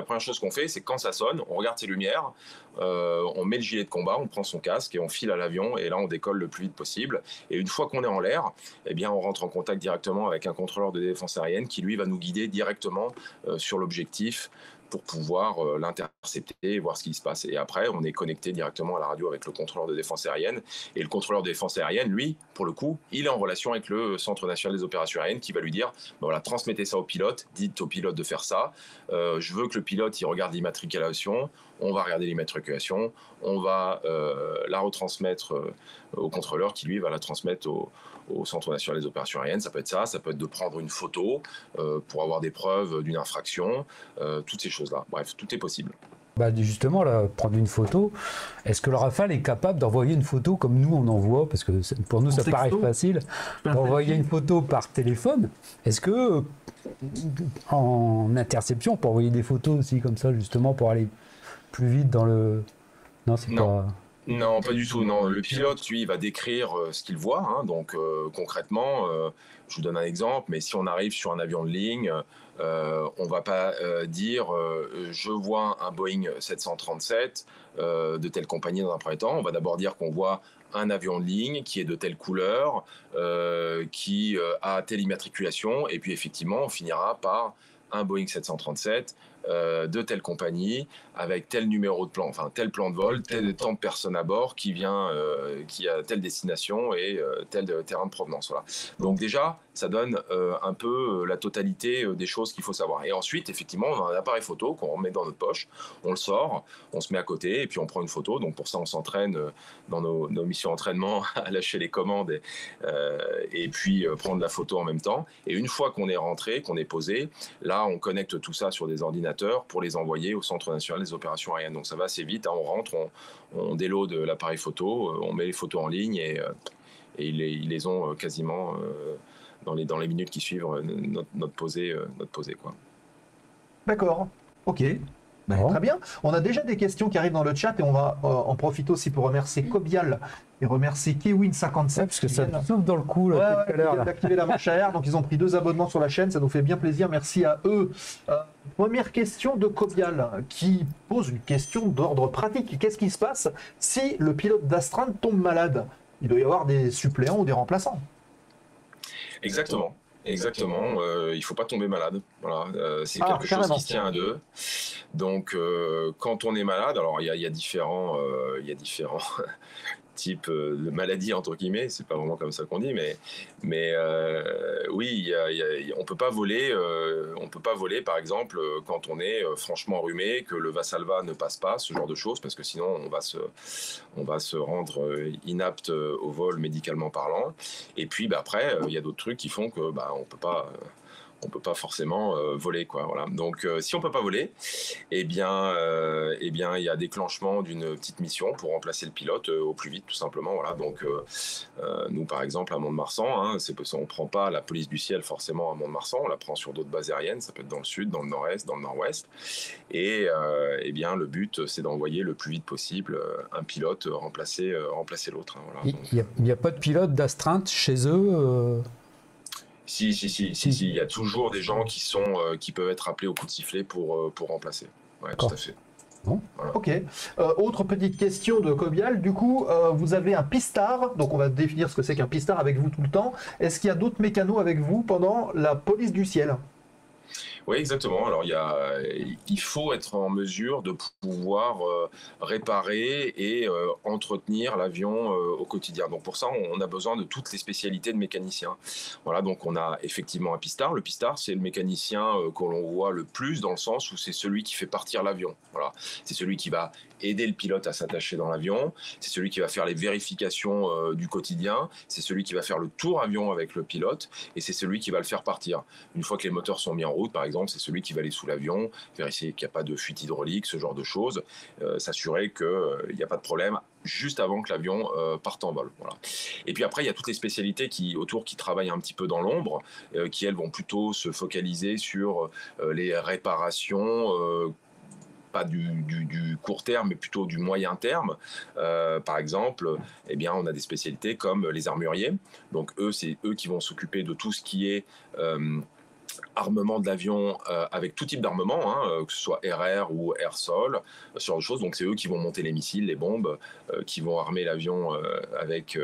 première chose qu'on fait, c'est quand ça sonne, on regarde ces lumières, on met le gilet de combat, on prend son casque et on file à l'avion et là on décolle le plus vite possible. Et une fois qu'on est en l'air, eh bien on rentre en contact directement avec un contrôleur de défense aérienne qui lui va nous guider directement sur l'objectif pour pouvoir l'intercepter et voir ce qui se passe. Et après, on est connecté directement à la radio avec le contrôleur de défense aérienne. Et le contrôleur de défense aérienne, lui, pour le coup, il est en relation avec le Centre national des opérations aériennes qui va lui dire, voilà, transmettez ça au pilote, dites au pilote de faire ça. Je veux que le pilote, il regarde l'immatriculation. On va regarder l'immatriculation. On va la retransmettre au contrôleur qui, lui, va la transmettre au Centre national des opérations aériennes. Ça peut être ça peut être de prendre une photo pour avoir des preuves d'une infraction, toutes ces choses-là. Bref, tout est possible. Justement, là, prendre une photo, est-ce que le Rafale est capable d'envoyer une photo comme nous on envoie, parce que pour nous ça paraît facile, d'envoyer une photo par téléphone? Est-ce que en interception, on peut envoyer des photos aussi comme ça, justement, pour aller plus vite dans le... Non, c'est pas... Non, pas du tout. Non, le pilote, lui, il va décrire ce qu'il voit. Hein. Donc, concrètement, je vous donne un exemple, mais si on arrive sur un avion de ligne, on va pas dire je vois un Boeing 737 de telle compagnie dans un premier temps. On va d'abord dire qu'on voit un avion de ligne qui est de telle couleur, qui a telle immatriculation, et puis effectivement, on finira par un Boeing 737 de telle compagnie, avec tel numéro de plan, enfin tel plan de vol, tant de personnes à bord qui vient, qui a telle destination et tel terrain de provenance. Voilà. Donc déjà, ça donne un peu la totalité des choses qu'il faut savoir. Et ensuite, effectivement, on a un appareil photo qu'on remet dans notre poche, on le sort, on se met à côté et puis on prend une photo. Donc pour ça, on s'entraîne dans nos missions d'entraînement à lâcher les commandes et puis prendre la photo en même temps. Et une fois qu'on est rentré, qu'on est posé, là, on connecte tout ça sur des ordinateurs pour les envoyer au Centre national des opérations aériennes. Donc ça va assez vite, hein, on rentre, on déload l'appareil photo, on met les photos en ligne et ils les ont quasiment dans les minutes qui suivent notre posée, quoi. D'accord, ok. Ben, très bien. On a déjà des questions qui arrivent dans le chat et on va en profiter aussi pour remercier Cobial et remercier Kewin57. Parce que ça souffle dans le coup là, tout à l'heure. Ils viennent d'activer la manche à air, donc ils ont pris 2 abonnements sur la chaîne, ça nous fait bien plaisir. Merci à eux. Première question de Cobial qui pose une question d'ordre pratique. Qu'est-ce qui se passe si le pilote d'astreinte tombe malade? Il doit y avoir des suppléants ou des remplaçants. Exactement. Exactement, il ne faut pas tomber malade. Voilà, c'est quelque chose qui se tient à deux. Donc, quand on est malade, alors il y a différents types de maladies entre guillemets. C'est pas vraiment comme ça qu'on dit, mais oui, on peut pas voler. On peut pas voler, par exemple, quand on est franchement enrhumé, que le Valsalva ne passe pas, ce genre de choses, parce que sinon on va se rendre inapte au vol médicalement parlant. Et puis après, il y a d'autres trucs qui font que on peut pas forcément voler, quoi. Voilà. Donc si on peut pas voler, eh bien il y a déclenchement d'une petite mission pour remplacer le pilote au plus vite, tout simplement. Voilà. Donc nous, par exemple, à Mont-de-Marsan, hein, on prend pas la police du ciel forcément à Mont-de-Marsan, on la prend sur d'autres bases aériennes, ça peut être dans le sud, dans le nord-est, dans le nord-ouest. Et eh bien le but, c'est d'envoyer le plus vite possible un pilote remplacer l'autre. Hein, voilà. Il n'y a pas de pilote d'astreinte chez eux Si, il y a toujours des gens qui peuvent être appelés au coup de sifflet pour remplacer. Ouais, tout à fait. Bon. Voilà. Ok. Autre petite question de Cobial. Du coup, vous avez un pistard. Donc, on va définir ce que c'est qu'un pistard avec vous tout le temps. Est-ce qu'il y a d'autres mécanos avec vous pendant la police du ciel? Oui, exactement. Alors, il faut être en mesure de pouvoir réparer et entretenir l'avion au quotidien. Donc, pour ça, on a besoin de toutes les spécialités de mécaniciens. Voilà, donc on a effectivement un pistard. Le pistard, c'est le mécanicien que l'on voit le plus dans le sens où c'est celui qui fait partir l'avion. Voilà, c'est celui qui va aider le pilote à s'attacher dans l'avion. C'est celui qui va faire les vérifications du quotidien. C'est celui qui va faire le tour avion avec le pilote et c'est celui qui va le faire partir. Une fois que les moteurs sont mis en route, par exemple, c'est celui qui va aller sous l'avion, vérifier qu'il n'y a pas de fuite hydraulique, ce genre de choses, s'assurer qu'il n'y a pas de problème juste avant que l'avion parte en vol. Voilà. Et puis après, il y a toutes les spécialités qui travaillent un petit peu dans l'ombre, qui elles vont plutôt se focaliser sur les réparations, pas du court terme, mais plutôt du moyen terme. Par exemple, eh bien, on a des spécialités comme les armuriers. Donc eux, c'est eux qui vont s'occuper de tout ce qui est armement de l'avion avec tout type d'armement, hein, que ce soit RR ou air-sol, ce genre de choses. Donc c'est eux qui vont monter les missiles, les bombes, qui vont armer l'avion avec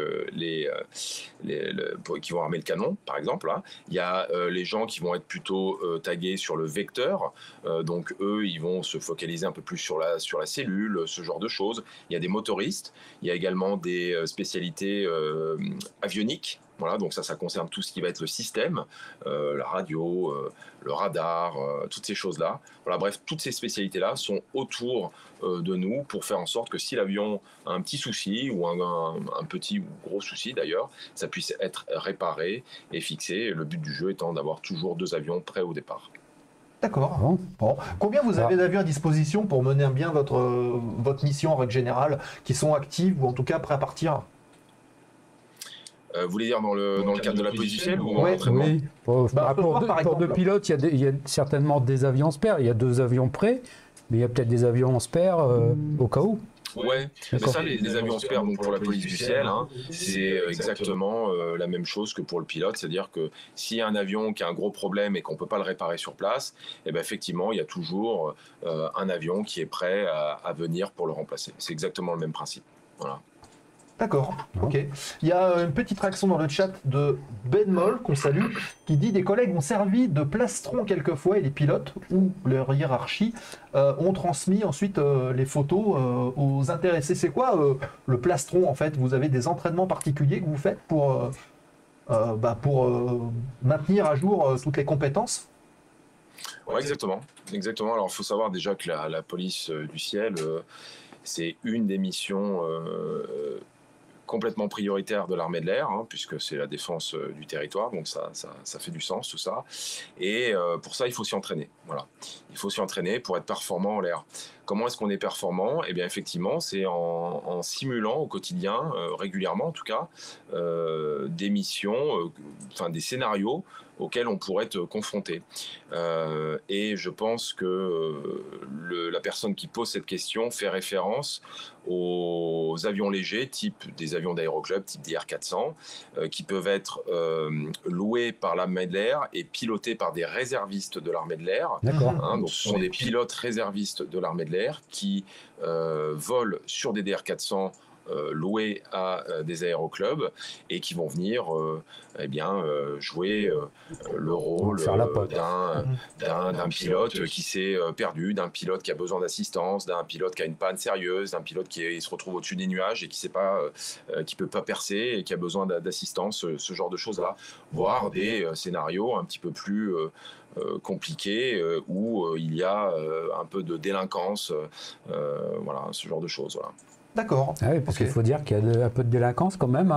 qui vont armer le canon, par exemple. Hein. Il y a les gens qui vont être plutôt tagués sur le vecteur. Donc eux, ils vont se focaliser un peu plus sur la cellule, ce genre de choses. Il y a des motoristes. Il y a également des spécialités avioniques. Voilà, donc ça concerne tout ce qui va être le système, la radio, le radar, toutes ces choses-là. Voilà, bref, toutes ces spécialités-là sont autour de nous pour faire en sorte que si l'avion a un petit souci ou un petit ou gros souci d'ailleurs, ça puisse être réparé et fixé. Le but du jeu étant d'avoir toujours 2 avions prêts au départ. D'accord. Bon. Combien vous avez d'avions à disposition pour mener bien votre mission en règle générale, qui sont actives ou en tout cas prêts à partir? Vous voulez dire dans le cadre de la police du ciel ou ouais, oui. Pour 2 pilotes, il y a certainement des avions spares. Il y a 2 avions prêts, mais il y a peut-être des avions spares au cas où. Ouais, mais ça, les avions spares, donc pour la police du ciel, hein, c'est exactement la même chose que pour le pilote, c'est-à-dire que s'il y a un avion qui a un gros problème et qu'on ne peut pas le réparer sur place, eh ben effectivement, il y a toujours un avion qui est prêt à venir pour le remplacer. C'est exactement le même principe. Voilà. D'accord, ok. Il y a une petite réaction dans le chat de Ben Moll, qu'on salue, qui dit « Des collègues ont servi de plastron quelquefois et les pilotes ou leur hiérarchie ont transmis ensuite les photos aux intéressés. » C'est quoi le plastron en fait? Vous avez des entraînements particuliers que vous faites pour maintenir à jour toutes les compétences? Ouais, exactement. Exactement. Alors, il faut savoir déjà que la police du ciel, c'est une des missions complètement prioritaire de l'armée de l'air, hein, puisque c'est la défense du territoire, donc ça fait du sens tout ça. Et pour ça, il faut s'y entraîner. Voilà. Il faut s'y entraîner pour être performant en l'air. Comment est-ce qu'on est performant? Eh bien, effectivement, c'est en simulant au quotidien, régulièrement en tout cas, des missions, des scénarios auxquels on pourrait être confronté. Et je pense que la personne qui pose cette question fait référence aux avions légers, type des avions d'aéroclub, type des R400, qui peuvent être loués par l'armée de l'air et pilotés par des réservistes de l'armée de l'air. D'accord. Hein, donc ce sont des pilotes réservistes de l'armée de l'air qui volent sur des DR400 loués à des aéroclubs et qui vont venir jouer le rôle d'un pilote qui s'est perdu, d'un pilote qui a besoin d'assistance, d'un pilote qui a une panne sérieuse, d'un pilote qui se retrouve au-dessus des nuages et qui peut pas percer et qui a besoin d'assistance, ce genre de choses-là, voire des scénarios un petit peu plus compliqués où il y a un peu de délinquance, voilà, ce genre de choses. Voilà. D'accord. Ah oui, parce qu'il faut dire qu'il y a un peu de délinquance quand même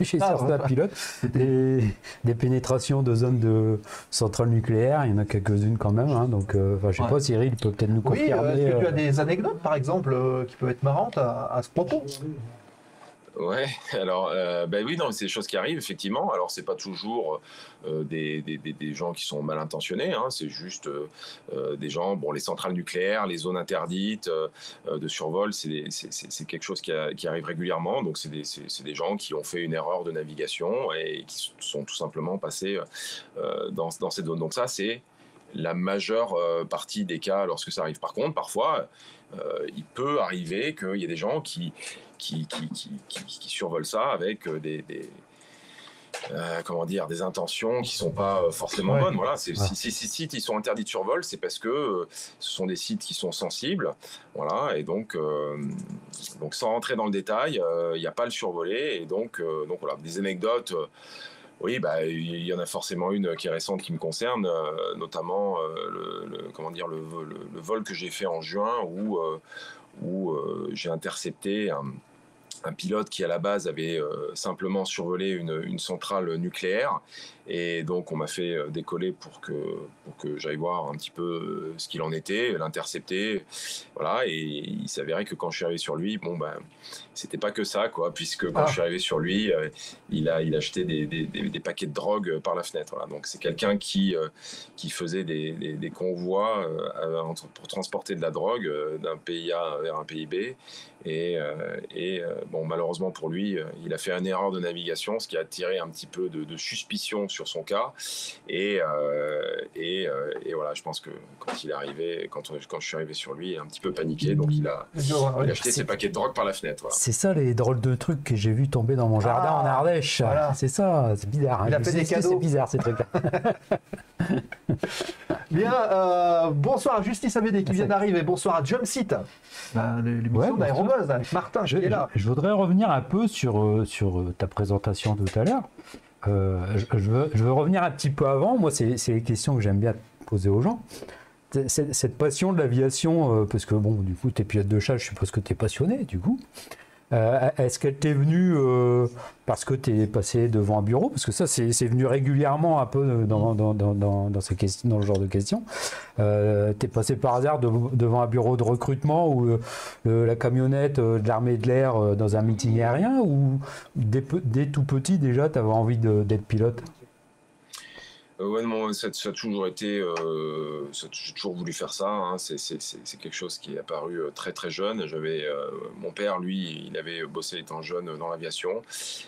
chez certains pilotes. Des pénétrations de zones de centrales nucléaires, il y en a quelques-unes quand même. Donc, je sais pas, Cyril peut peut-être nous confirmer. Est-ce que tu as des anecdotes, par exemple, qui peuvent être marrantes à ce propos? Ouais, alors oui, non, c'est des choses qui arrivent effectivement. Alors c'est pas toujours des gens qui sont mal intentionnés, hein, c'est juste des gens. Bon, les centrales nucléaires, les zones interdites de survol, c'est quelque chose qui arrive régulièrement. Donc c'est des gens qui ont fait une erreur de navigation et qui sont tout simplement passés dans cette zone. Donc ça, c'est la majeure partie des cas lorsque ça arrive. Par contre, parfois, il peut arriver qu'il y ait des gens qui survolent ça avec des intentions qui sont pas forcément bonnes. Voilà, si ces sites ils sont interdits de survol, c'est parce que ce sont des sites qui sont sensibles. Voilà, et donc sans rentrer dans le détail, il n'y a pas à le survoler. Et donc voilà, des anecdotes. Oui, il y en a forcément une qui est récente qui me concerne, notamment le vol que j'ai fait en juin où j'ai intercepté un pilote qui à la base avait simplement survolé une centrale nucléaire, et donc on m'a fait décoller pour que j'aille voir un petit peu ce qu'il en était, l'intercepter, voilà. Et il s'avérait que quand je suis arrivé sur lui, c'était pas que ça, quoi, puisque quand je suis arrivé sur lui, il a jeté des paquets de drogue par la fenêtre. Voilà. Donc c'est quelqu'un qui faisait des convois pour transporter de la drogue d'un pays A vers un pays B. Et malheureusement pour lui, il a fait une erreur de navigation, ce qui a attiré un petit peu de suspicion sur son cas. Et voilà, je pense que quand il est arrivé, quand je suis arrivé sur lui, il a un petit peu paniqué, donc il a jeté ses paquets de drogue par la fenêtre. Voilà. C'est ça les drôles de trucs que j'ai vu tomber dans mon jardin en Ardèche. Voilà. C'est ça, c'est bizarre. Il a fait des cadeaux. C'est bizarre ces trucs-là. Bien, bonsoir à Justice ABD qui vient d'arriver. Bonsoir à Jump Seat, l'émission d'Aérobuzz avec Martin qui est là. Je voudrais revenir un peu sur ta présentation de tout à l'heure. Je veux revenir un petit peu avant. Moi, c'est les questions que j'aime bien poser aux gens. Cette passion de l'aviation, parce que bon, du coup, tu es pilote de chasse, je suppose que tu es passionné, du coup. Est-ce qu'elle t'est venue parce que tu es passé devant un bureau? Parce que ça, c'est venu régulièrement un peu dans le genre de questions. Tu es passé par hasard devant un bureau de recrutement ou la camionnette de l'armée de l'air dans un meeting aérien, ou dès tout petit déjà, tu avais envie d'être pilote? Ouais, non, ça a toujours été, j'ai toujours voulu faire ça, hein. C'est quelque chose qui est apparu très très jeune. Mon père, lui, il avait bossé étant jeune dans l'aviation,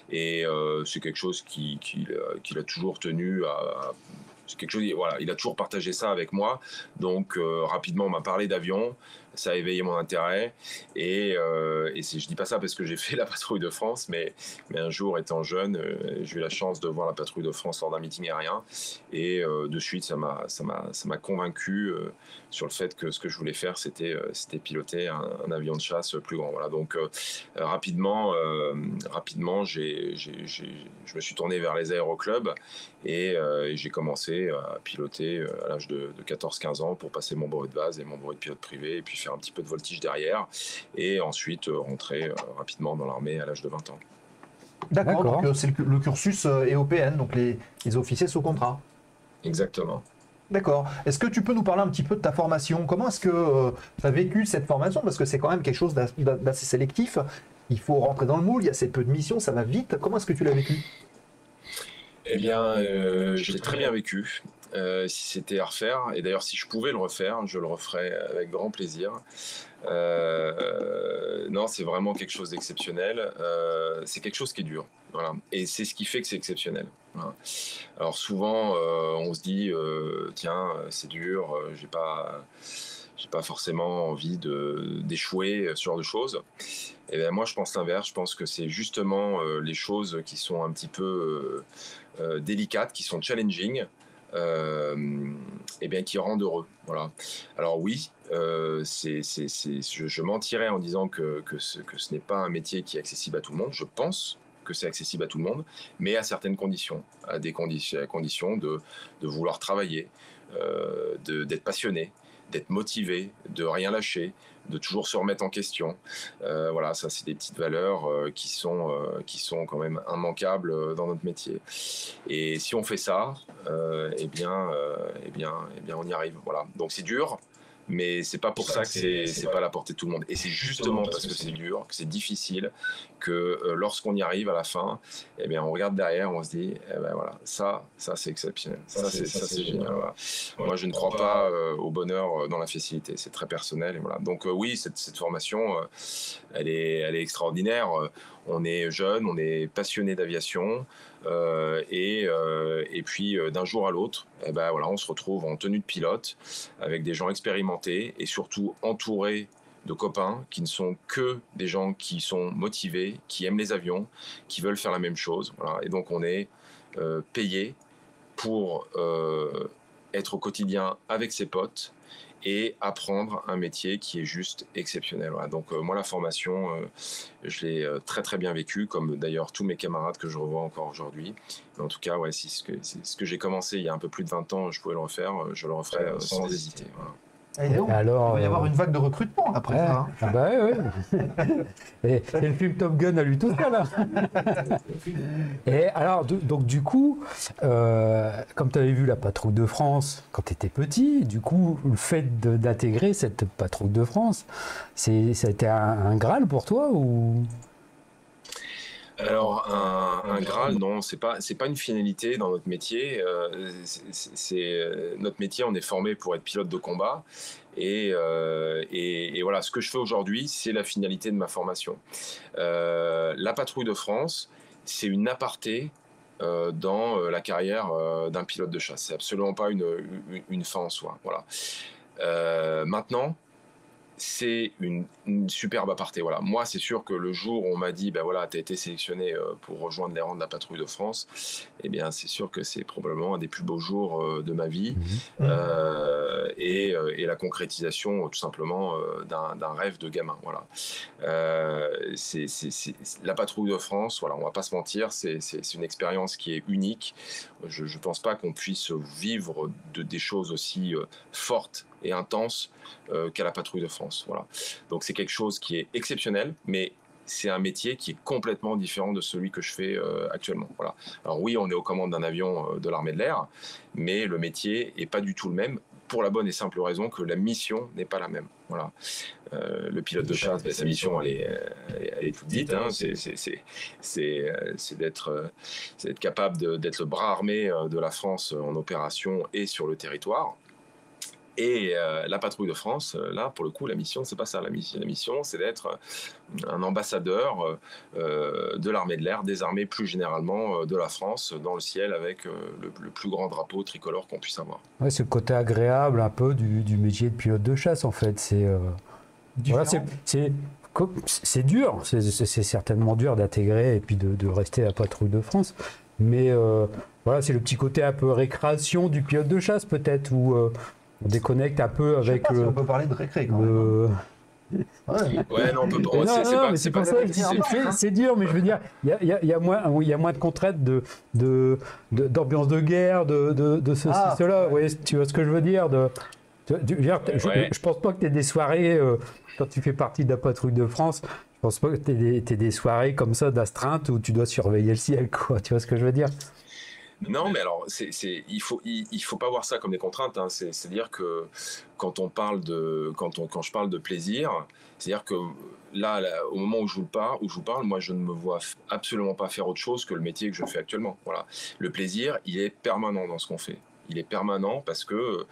et c'est quelque chose qu'il a toujours tenu à. C'est quelque chose, voilà, il a toujours partagé ça avec moi. Donc rapidement, on m'a parlé d'avion. Ça a éveillé mon intérêt, et je dis pas ça parce que j'ai fait la patrouille de France, mais un jour, étant jeune, j'ai eu la chance de voir la patrouille de France lors d'un meeting aérien, et de suite ça m'a convaincu sur le fait que ce que je voulais faire, c'était piloter un avion de chasse plus grand. Voilà. Donc rapidement, je me suis tourné vers les aéroclubs, et j'ai commencé à piloter à l'âge de 14-15 ans pour passer mon brevet de base et mon brevet de pilote privé, et puis faire un petit peu de voltige derrière, et ensuite rentrer rapidement dans l'armée à l'âge de 20 ans. D'accord, donc c'est le cursus EOPN, donc les officiers sous contrat. Exactement. D'accord. Est-ce que tu peux nous parler un petit peu de ta formation? Comment est-ce que tu as vécu cette formation? Parce que c'est quand même quelque chose d'assez sélectif. Il faut rentrer dans le moule, il y a assez peu de missions, ça va vite. Comment est-ce que tu l'as vécu? Eh bien, je l'ai très bien vécu. Si c'était à refaire, et d'ailleurs si je pouvais le refaire, je le referais avec grand plaisir. Non, c'est vraiment quelque chose d'exceptionnel. C'est quelque chose qui est dur. Voilà. Et c'est ce qui fait que c'est exceptionnel. Voilà. Alors souvent, on se dit, tiens, c'est dur, j'ai pas forcément envie d'échouer, ce genre de choses. Et bien moi, je pense l'inverse. Je pense que c'est justement les choses qui sont un petit peu délicates, qui sont challenging, et bien qui rendent heureux. Voilà. Alors oui, je mentirais en disant que ce n'est pas un métier qui est accessible à tout le monde. Je pense que c'est accessible à tout le monde, mais à certaines conditions, à la condition de vouloir travailler, d'être passionné, d'être motivé, de rien lâcher, de toujours se remettre en question. Voilà, ça c'est des petites valeurs qui sont quand même immanquables dans notre métier. Et si on fait ça, eh bien on y arrive. Voilà. Donc c'est dur, mais c'est pas pour ça que c'est pas à la portée de tout le monde. Et c'est justement parce que c'est dur, que c'est difficile, que lorsqu'on y arrive à la fin, eh bien on regarde derrière, on se dit, eh ben voilà, ça c'est exceptionnel, ça c'est génial. Voilà. Moi je ne crois pas au bonheur dans la facilité, c'est très personnel. Et voilà. Donc oui, cette formation, elle est extraordinaire. On est jeune, on est passionné d'aviation, et puis d'un jour à l'autre, eh ben voilà, on se retrouve en tenue de pilote avec des gens expérimentés, et surtout entourés de copains qui ne sont que des gens qui sont motivés, qui aiment les avions, qui veulent faire la même chose. Voilà. Et donc on est payé pour être au quotidien avec ses potes et apprendre un métier qui est juste exceptionnel. Voilà. Donc moi, la formation, je l'ai très très bien vécue, comme d'ailleurs tous mes camarades que je revois encore aujourd'hui. Mais en tout cas, ouais, si ce que j'ai commencé il y a un peu plus de 20 ans, je pouvais le refaire, je le referais sans hésiter. Voilà. Alors, il va y avoir une vague de recrutement après ça. Hein. Ah bah ouais. Et le film Top Gun a lui tout seul. Hein. Et alors, donc du coup, comme tu avais vu la patrouille de France quand tu étais petit, du coup, le fait d'intégrer cette patrouille de France, ça a été un Graal pour toi ou... Alors un Graal, non, c'est pas une finalité dans notre métier. Notre métier, on est formé pour être pilote de combat, et voilà, ce que je fais aujourd'hui, c'est la finalité de ma formation. La patrouille de France, c'est une aparté dans la carrière d'un pilote de chasse. C'est absolument pas une fin en soi. Voilà. Maintenant, c'est une superbe aparté. Voilà. Moi, c'est sûr que le jour où on m'a dit, ben voilà, tu as été sélectionné pour rejoindre les rangs de la patrouille de France, eh bien, c'est sûr que c'est probablement un des plus beaux jours de ma vie, et la concrétisation, tout simplement, d'un rêve de gamin. Voilà. La patrouille de France, voilà, on va pas se mentir, c'est une expérience qui est unique. Je ne pense pas qu'on puisse vivre des choses aussi fortes et intenses qu'à la patrouille de France. Voilà. Donc c'est quelque chose qui est exceptionnel, mais c'est un métier qui est complètement différent de celui que je fais actuellement. Voilà. Alors oui, on est aux commandes d'un avion de l'armée de l'air, mais le métier n'est pas du tout le même, pour la bonne et simple raison que la mission n'est pas la même. Voilà. Le pilote de chasse, sa mission, elle est toute dite. Hein. C'est d'être capable d'être le bras armé de la France en opération et sur le territoire. Et la patrouille de France, là, pour le coup, la mission, c'est pas ça. La mission, c'est d'être un ambassadeur de l'armée de l'air, des armées plus généralement de la France, dans le ciel, avec le plus grand drapeau tricolore qu'on puisse avoir. Ouais, c'est le côté agréable un peu du métier de pilote de chasse, en fait. C'est voilà, c'est dur, c'est certainement dur d'intégrer et puis de rester à la patrouille de France. Mais voilà, c'est le petit côté un peu récréation du pilote de chasse, peut-être, où on déconnecte un peu avec. Je sais pas si on peut parler de récré quand même. Ouais, non, on peut pas. Non, mais c'est pas ça. C'est dur, mais je veux dire, il y a moins de contraintes d'ambiance de guerre, de ceci, cela. Ouais, tu vois ce que je veux dire je pense pas que tu aies des soirées, quand tu fais partie de la patrouille de France, je pense pas que tu aies des soirées comme ça d'astreinte où tu dois surveiller le ciel, quoi. Tu vois ce que je veux dire? Non, mais alors, il faut pas voir ça comme des contraintes. Hein. C'est-à-dire que quand je parle de plaisir, c'est-à-dire que là, au moment où je vous parle, moi, je ne me vois absolument pas faire autre chose que le métier que je fais actuellement. Voilà. Le plaisir, il est permanent dans ce qu'on fait. Il est permanent parce que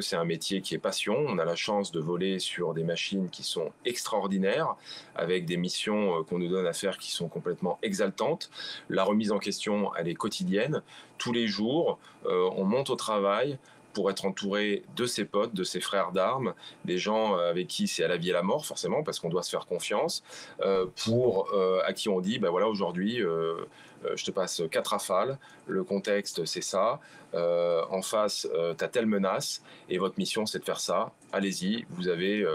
c'est un métier qui est passion. On a la chance de voler sur des machines qui sont extraordinaires, avec des missions qu'on nous donne à faire qui sont complètement exaltantes. La remise en question, elle est quotidienne. Tous les jours, on monte au travail pour être entouré de ses potes, de ses frères d'armes, des gens avec qui c'est à la vie et à la mort, forcément, parce qu'on doit se faire confiance, à qui on dit, ben voilà, aujourd'hui, je te passe 4 rafales, le contexte c'est ça, en face tu as telle menace, et votre mission c'est de faire ça, allez-y, vous avez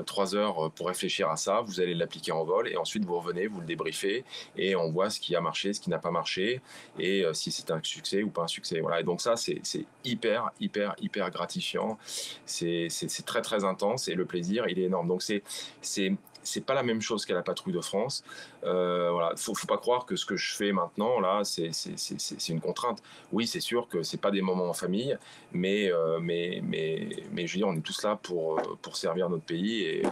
3 heures pour réfléchir à ça, vous allez l'appliquer en vol, et ensuite vous revenez, vous le débriefez, et on voit ce qui a marché, ce qui n'a pas marché, et si c'est un succès ou pas un succès. Voilà. Et donc ça c'est hyper gratifiant, c'est très très intense, et le plaisir il est énorme. Donc c'est pas la même chose qu'à la patrouille de France. Voilà, faut pas croire que ce que je fais maintenant là, c'est une contrainte. Oui, c'est sûr que c'est pas des moments en famille, mais je veux dire, on est tous là pour servir notre pays, et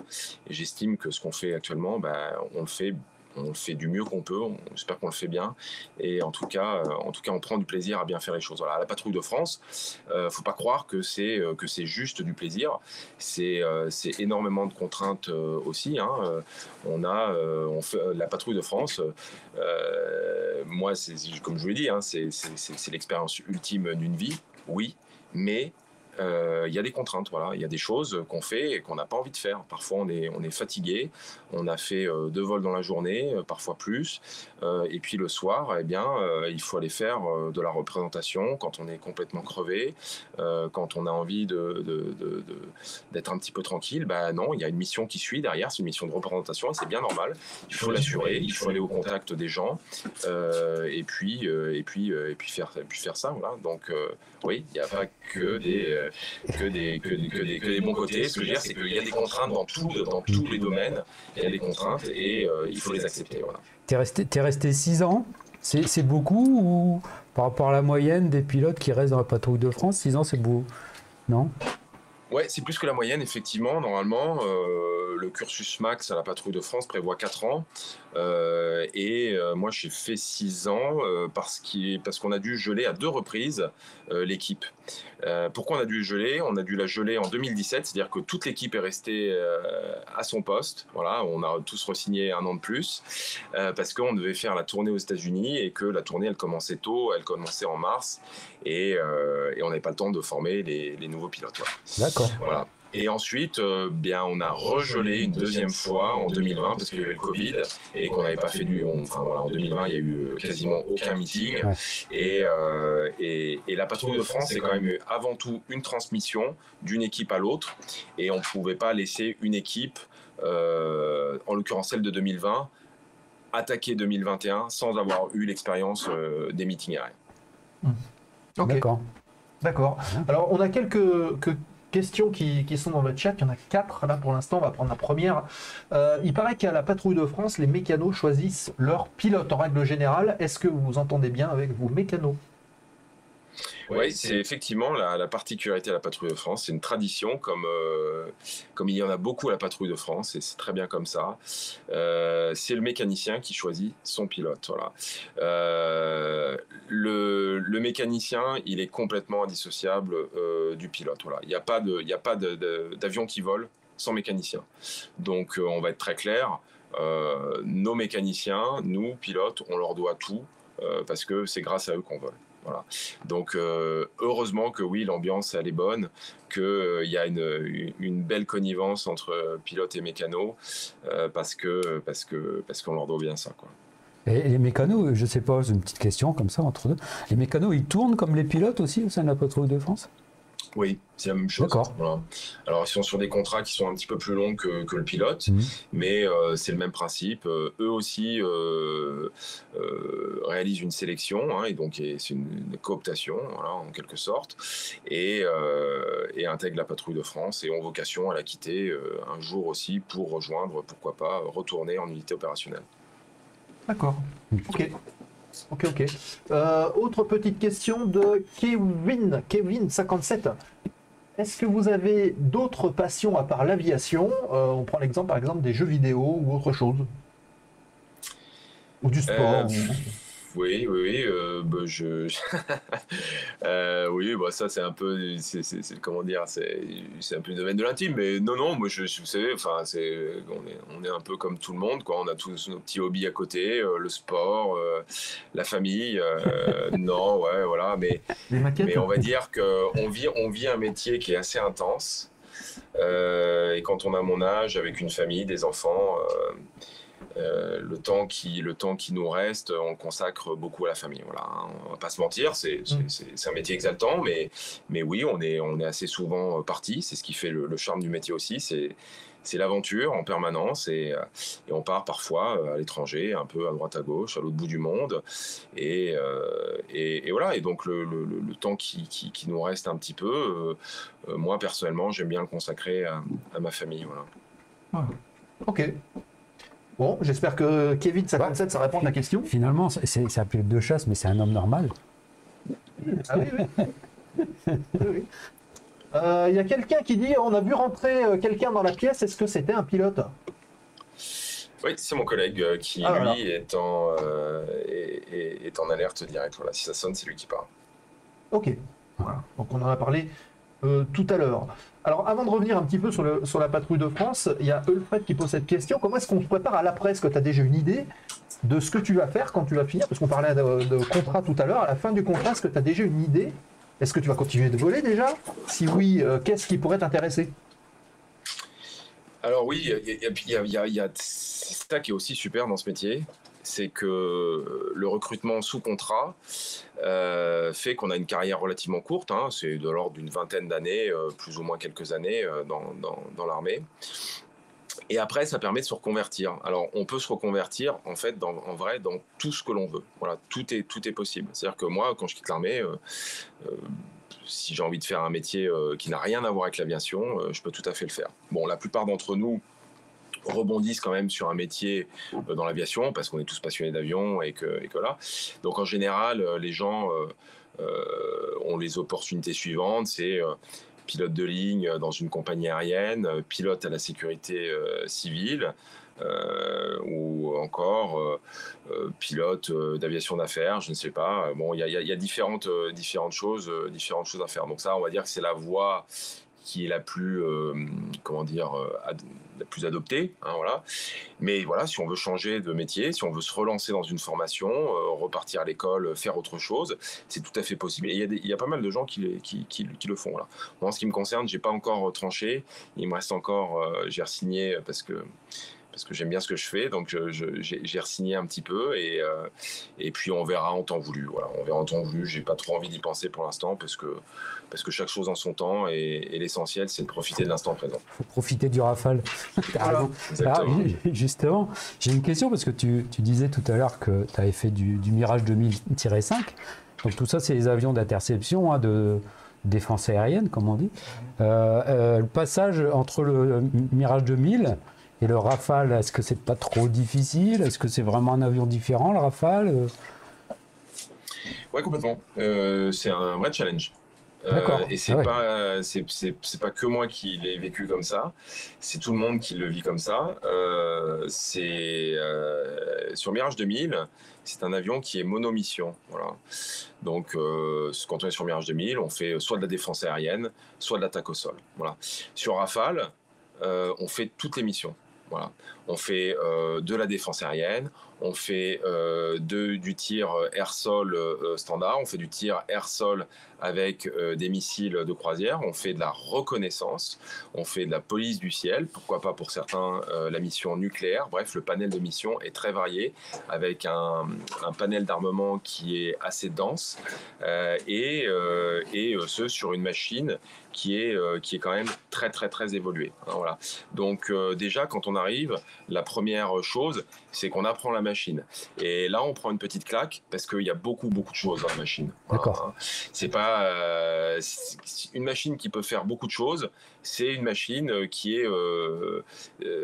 j'estime que ce qu'on fait actuellement, on le fait du mieux qu'on peut. J'espère qu'on le fait bien, et en tout cas, on prend du plaisir à bien faire les choses. Voilà, à la patrouille de France, faut pas croire que c'est juste du plaisir. C'est énormément de contraintes aussi. Hein. On fait la patrouille de France. Moi, comme je vous l'ai dit, hein, c'est l'expérience ultime d'une vie. Oui, mais il y a des contraintes, voilà. Il y a des choses qu'on fait et qu'on n'a pas envie de faire. Parfois on est fatigué, on a fait 2 vols dans la journée, parfois plus, et puis le soir, il faut aller faire de la représentation quand on est complètement crevé, quand on a envie d'être un petit peu tranquille. Non, il y a une mission qui suit derrière, c'est une mission de représentation, et c'est bien normal. Il faut l'assurer, il faut aller au contact des gens, et puis faire ça, voilà. Donc oui, il n'y a pas que des bons côtés. Ce que je veux dire, c'est qu'il y a des contraintes dans tous les domaines. Il y a des contraintes, et il faut les accepter. Voilà. T'es resté 6 ans. C'est beaucoup, ou par rapport à la moyenne des pilotes qui restent dans la patrouille de France, 6 ans c'est beaucoup, non? Ouais, c'est plus que la moyenne, effectivement. Normalement, le cursus max à la patrouille de France prévoit 4 ans. Moi, j'ai fait 6 ans parce qu'on a dû geler à 2 reprises l'équipe. Pourquoi on a dû geler? On a dû la geler en 2017, c'est-à-dire que toute l'équipe est restée à son poste. Voilà, on a tous re-signé 1 an de plus parce qu'on devait faire la tournée aux États-Unis, et que la tournée, elle commençait tôt, elle commençait en mars, et on n'avait pas le temps de former les nouveaux pilotes. Voilà. D'accord. Voilà. Et ensuite, on a regelé une 2e fois en 2020 parce qu'il y avait le Covid, et qu'on n'avait pas fait en 2020, il n'y a eu quasiment aucun meeting. Ouais. Et la patrouille de France, c'est quand même avant tout une transmission d'une équipe à l'autre, et on ne pouvait pas laisser une équipe, en l'occurrence celle de 2020, attaquer 2021 sans avoir eu l'expérience des meetings aériens. Ok. D'accord. Alors, on a quelques questions qui sont dans votre chat. Il y en a 4 là pour l'instant. On va prendre la première. Il paraît qu'à la patrouille de France, les mécanos choisissent leur pilote en règle générale. Est-ce que vous vous entendez bien avec vos mécanos? Oui, c'est effectivement la particularité de la Patrouille de France. C'est une tradition, comme il y en a beaucoup à la Patrouille de France, et c'est très bien comme ça. C'est le mécanicien qui choisit son pilote. Voilà. Le mécanicien, il est complètement indissociable du pilote. Voilà. Il n'y a pas d'avion qui vole sans mécanicien. Donc, on va être très clair. Nos mécaniciens, nous, pilotes, on leur doit tout parce que c'est grâce à eux qu'on vole. Voilà. Donc, heureusement que oui, l'ambiance, elle est bonne, qu'il y a une belle connivence entre pilotes et mécanos parce qu'on leur doit bien ça, quoi. Et les mécanos, je sais pas, c'est une petite question comme ça entre deux. Les mécanos, ils tournent comme les pilotes aussi au sein de la Patrouille de France? Oui, c'est la même chose. D'accord. Voilà. Alors, ils sont sur des contrats qui sont un petit peu plus longs que le pilote, mais c'est le même principe. Eux aussi réalisent une sélection, hein, et donc c'est une cooptation, voilà, en quelque sorte, et intègrent la Patrouille de France et ont vocation à la quitter un jour aussi pour rejoindre, pourquoi pas, retourner en unité opérationnelle. D'accord. Ok. Autre petite question de Kevin57. Est-ce que vous avez d'autres passions à part l'aviation? On prend l'exemple par exemple des jeux vidéo ou autre chose? Ou du sport? Oui, oui, bah ça c'est un peu, comment dire, c'est un peu le domaine de l'intime, mais non, moi vous savez, enfin on est un peu comme tout le monde, quoi. On a tous nos petits hobbies à côté, le sport, la famille, non, ouais, voilà, mais on va dire que on vit un métier qui est assez intense, et quand on a mon âge, avec une famille, des enfants. Le temps qui nous reste, on le consacre beaucoup à la famille. Voilà, hein, on va pas se mentir, c'est un métier exaltant, mais oui, on est assez souvent parti. C'est ce qui fait le charme du métier aussi. C'est l'aventure en permanence, et on part parfois à l'étranger, un peu à droite à gauche, à l'autre bout du monde, et voilà. Et donc le temps qui nous reste un petit peu, moi personnellement, j'aime bien le consacrer à ma famille. Voilà. Ok. Bon, j'espère que Kevin57, ça répond à la question. Finalement, c'est un pilote de chasse, mais c'est un homme normal. Ah oui. Oui. Y a quelqu'un qui dit, on a vu rentrer quelqu'un dans la pièce, est-ce que c'était un pilote? Oui, c'est mon collègue qui, lui, est en alerte directe. Voilà, si ça sonne, c'est lui qui parle. Ok, voilà. Donc on en a parlé tout à l'heure. Alors, avant de revenir un petit peu sur la Patrouille de France, il y a Eulfred qui pose cette question. Comment est-ce qu'on se prépare à l'après? Est-ce que tu as déjà une idée de ce que tu vas faire quand tu vas finir? Parce qu'on parlait de contrat tout à l'heure. À la fin du contrat, est-ce que tu as déjà une idée? Est-ce que tu vas continuer de voler déjà? Si oui, qu'est-ce qui pourrait t'intéresser? Alors oui, il y a ça qui est aussi super dans ce métier. C'est que le recrutement sous contrat fait qu'on a une carrière relativement courte, hein, c'est de l'ordre d'une vingtaine d'années, plus ou moins quelques années dans l'armée. Et après, ça permet de se reconvertir. Alors, on peut se reconvertir, en fait, en vrai, dans tout ce que l'on veut. Voilà, tout est possible. C'est-à-dire que moi, quand je quitte l'armée, si j'ai envie de faire un métier qui n'a rien à voir avec l'aviation, je peux tout à fait le faire. Bon, la plupart d'entre nous rebondissent quand même sur un métier dans l'aviation parce qu'on est tous passionnés d'avion et que là. Donc en général, les gens ont les opportunités suivantes, c'est pilote de ligne dans une compagnie aérienne, pilote à la sécurité civile, ou encore pilote d'aviation d'affaires, je ne sais pas. Bon, il y a différentes choses à faire. Donc ça, on va dire que c'est la voie qui est la plus, la plus adoptée, hein, voilà. Mais voilà, si on veut changer de métier, si on veut se relancer dans une formation, repartir à l'école, faire autre chose, c'est tout à fait possible. Et il y a pas mal de gens qui le font. Voilà. Moi, en ce qui me concerne, j'ai pas encore tranché. Il me reste encore, j'ai re-signé parce que j'aime bien ce que je fais, donc j'ai re-signé un petit peu, et puis on verra en temps voulu. Voilà, on verra en temps voulu. J'ai pas trop envie d'y penser pour l'instant parce que chaque chose en son temps, et l'essentiel, c'est de profiter de l'instant présent. Il faut profiter du Rafale. Voilà, exactement. Justement, j'ai une question parce que tu disais tout à l'heure que tu avais fait du Mirage 2000-5. Donc tout ça, c'est les avions d'interception, hein, de défense aérienne, comme on dit. Le passage entre le Mirage 2000 et le Rafale, est-ce que c'est pas trop difficile? Est-ce que c'est vraiment un avion différent, le Rafale? Ouais, complètement. C'est un vrai challenge. Et c'est c'est pas que moi qui l'ai vécu comme ça, c'est tout le monde qui le vit comme ça. Sur Mirage 2000, c'est un avion qui est monomission. Voilà. Donc, quand on est sur Mirage 2000, on fait soit de la défense aérienne, soit de l'attaque au sol. Voilà. Sur Rafale, on fait toutes les missions. Voilà. On fait de la défense aérienne, on fait du tir air-sol standard, on fait du tir air-sol avec des missiles de croisière, on fait de la reconnaissance, on fait de la police du ciel, pourquoi pas pour certains la mission nucléaire. Bref, le panel de missions est très varié, avec un panel d'armement qui est assez dense et ce sur une machine qui est quand même très très très évoluée. Hein, voilà. Donc déjà quand on arrive, la première chose, c'est qu'on apprend la machine. Et là, on prend une petite claque parce qu'il y a beaucoup de choses dans la machine. D'accord. Hein. C'est pas une machine qui peut faire beaucoup de choses. C'est une machine qui est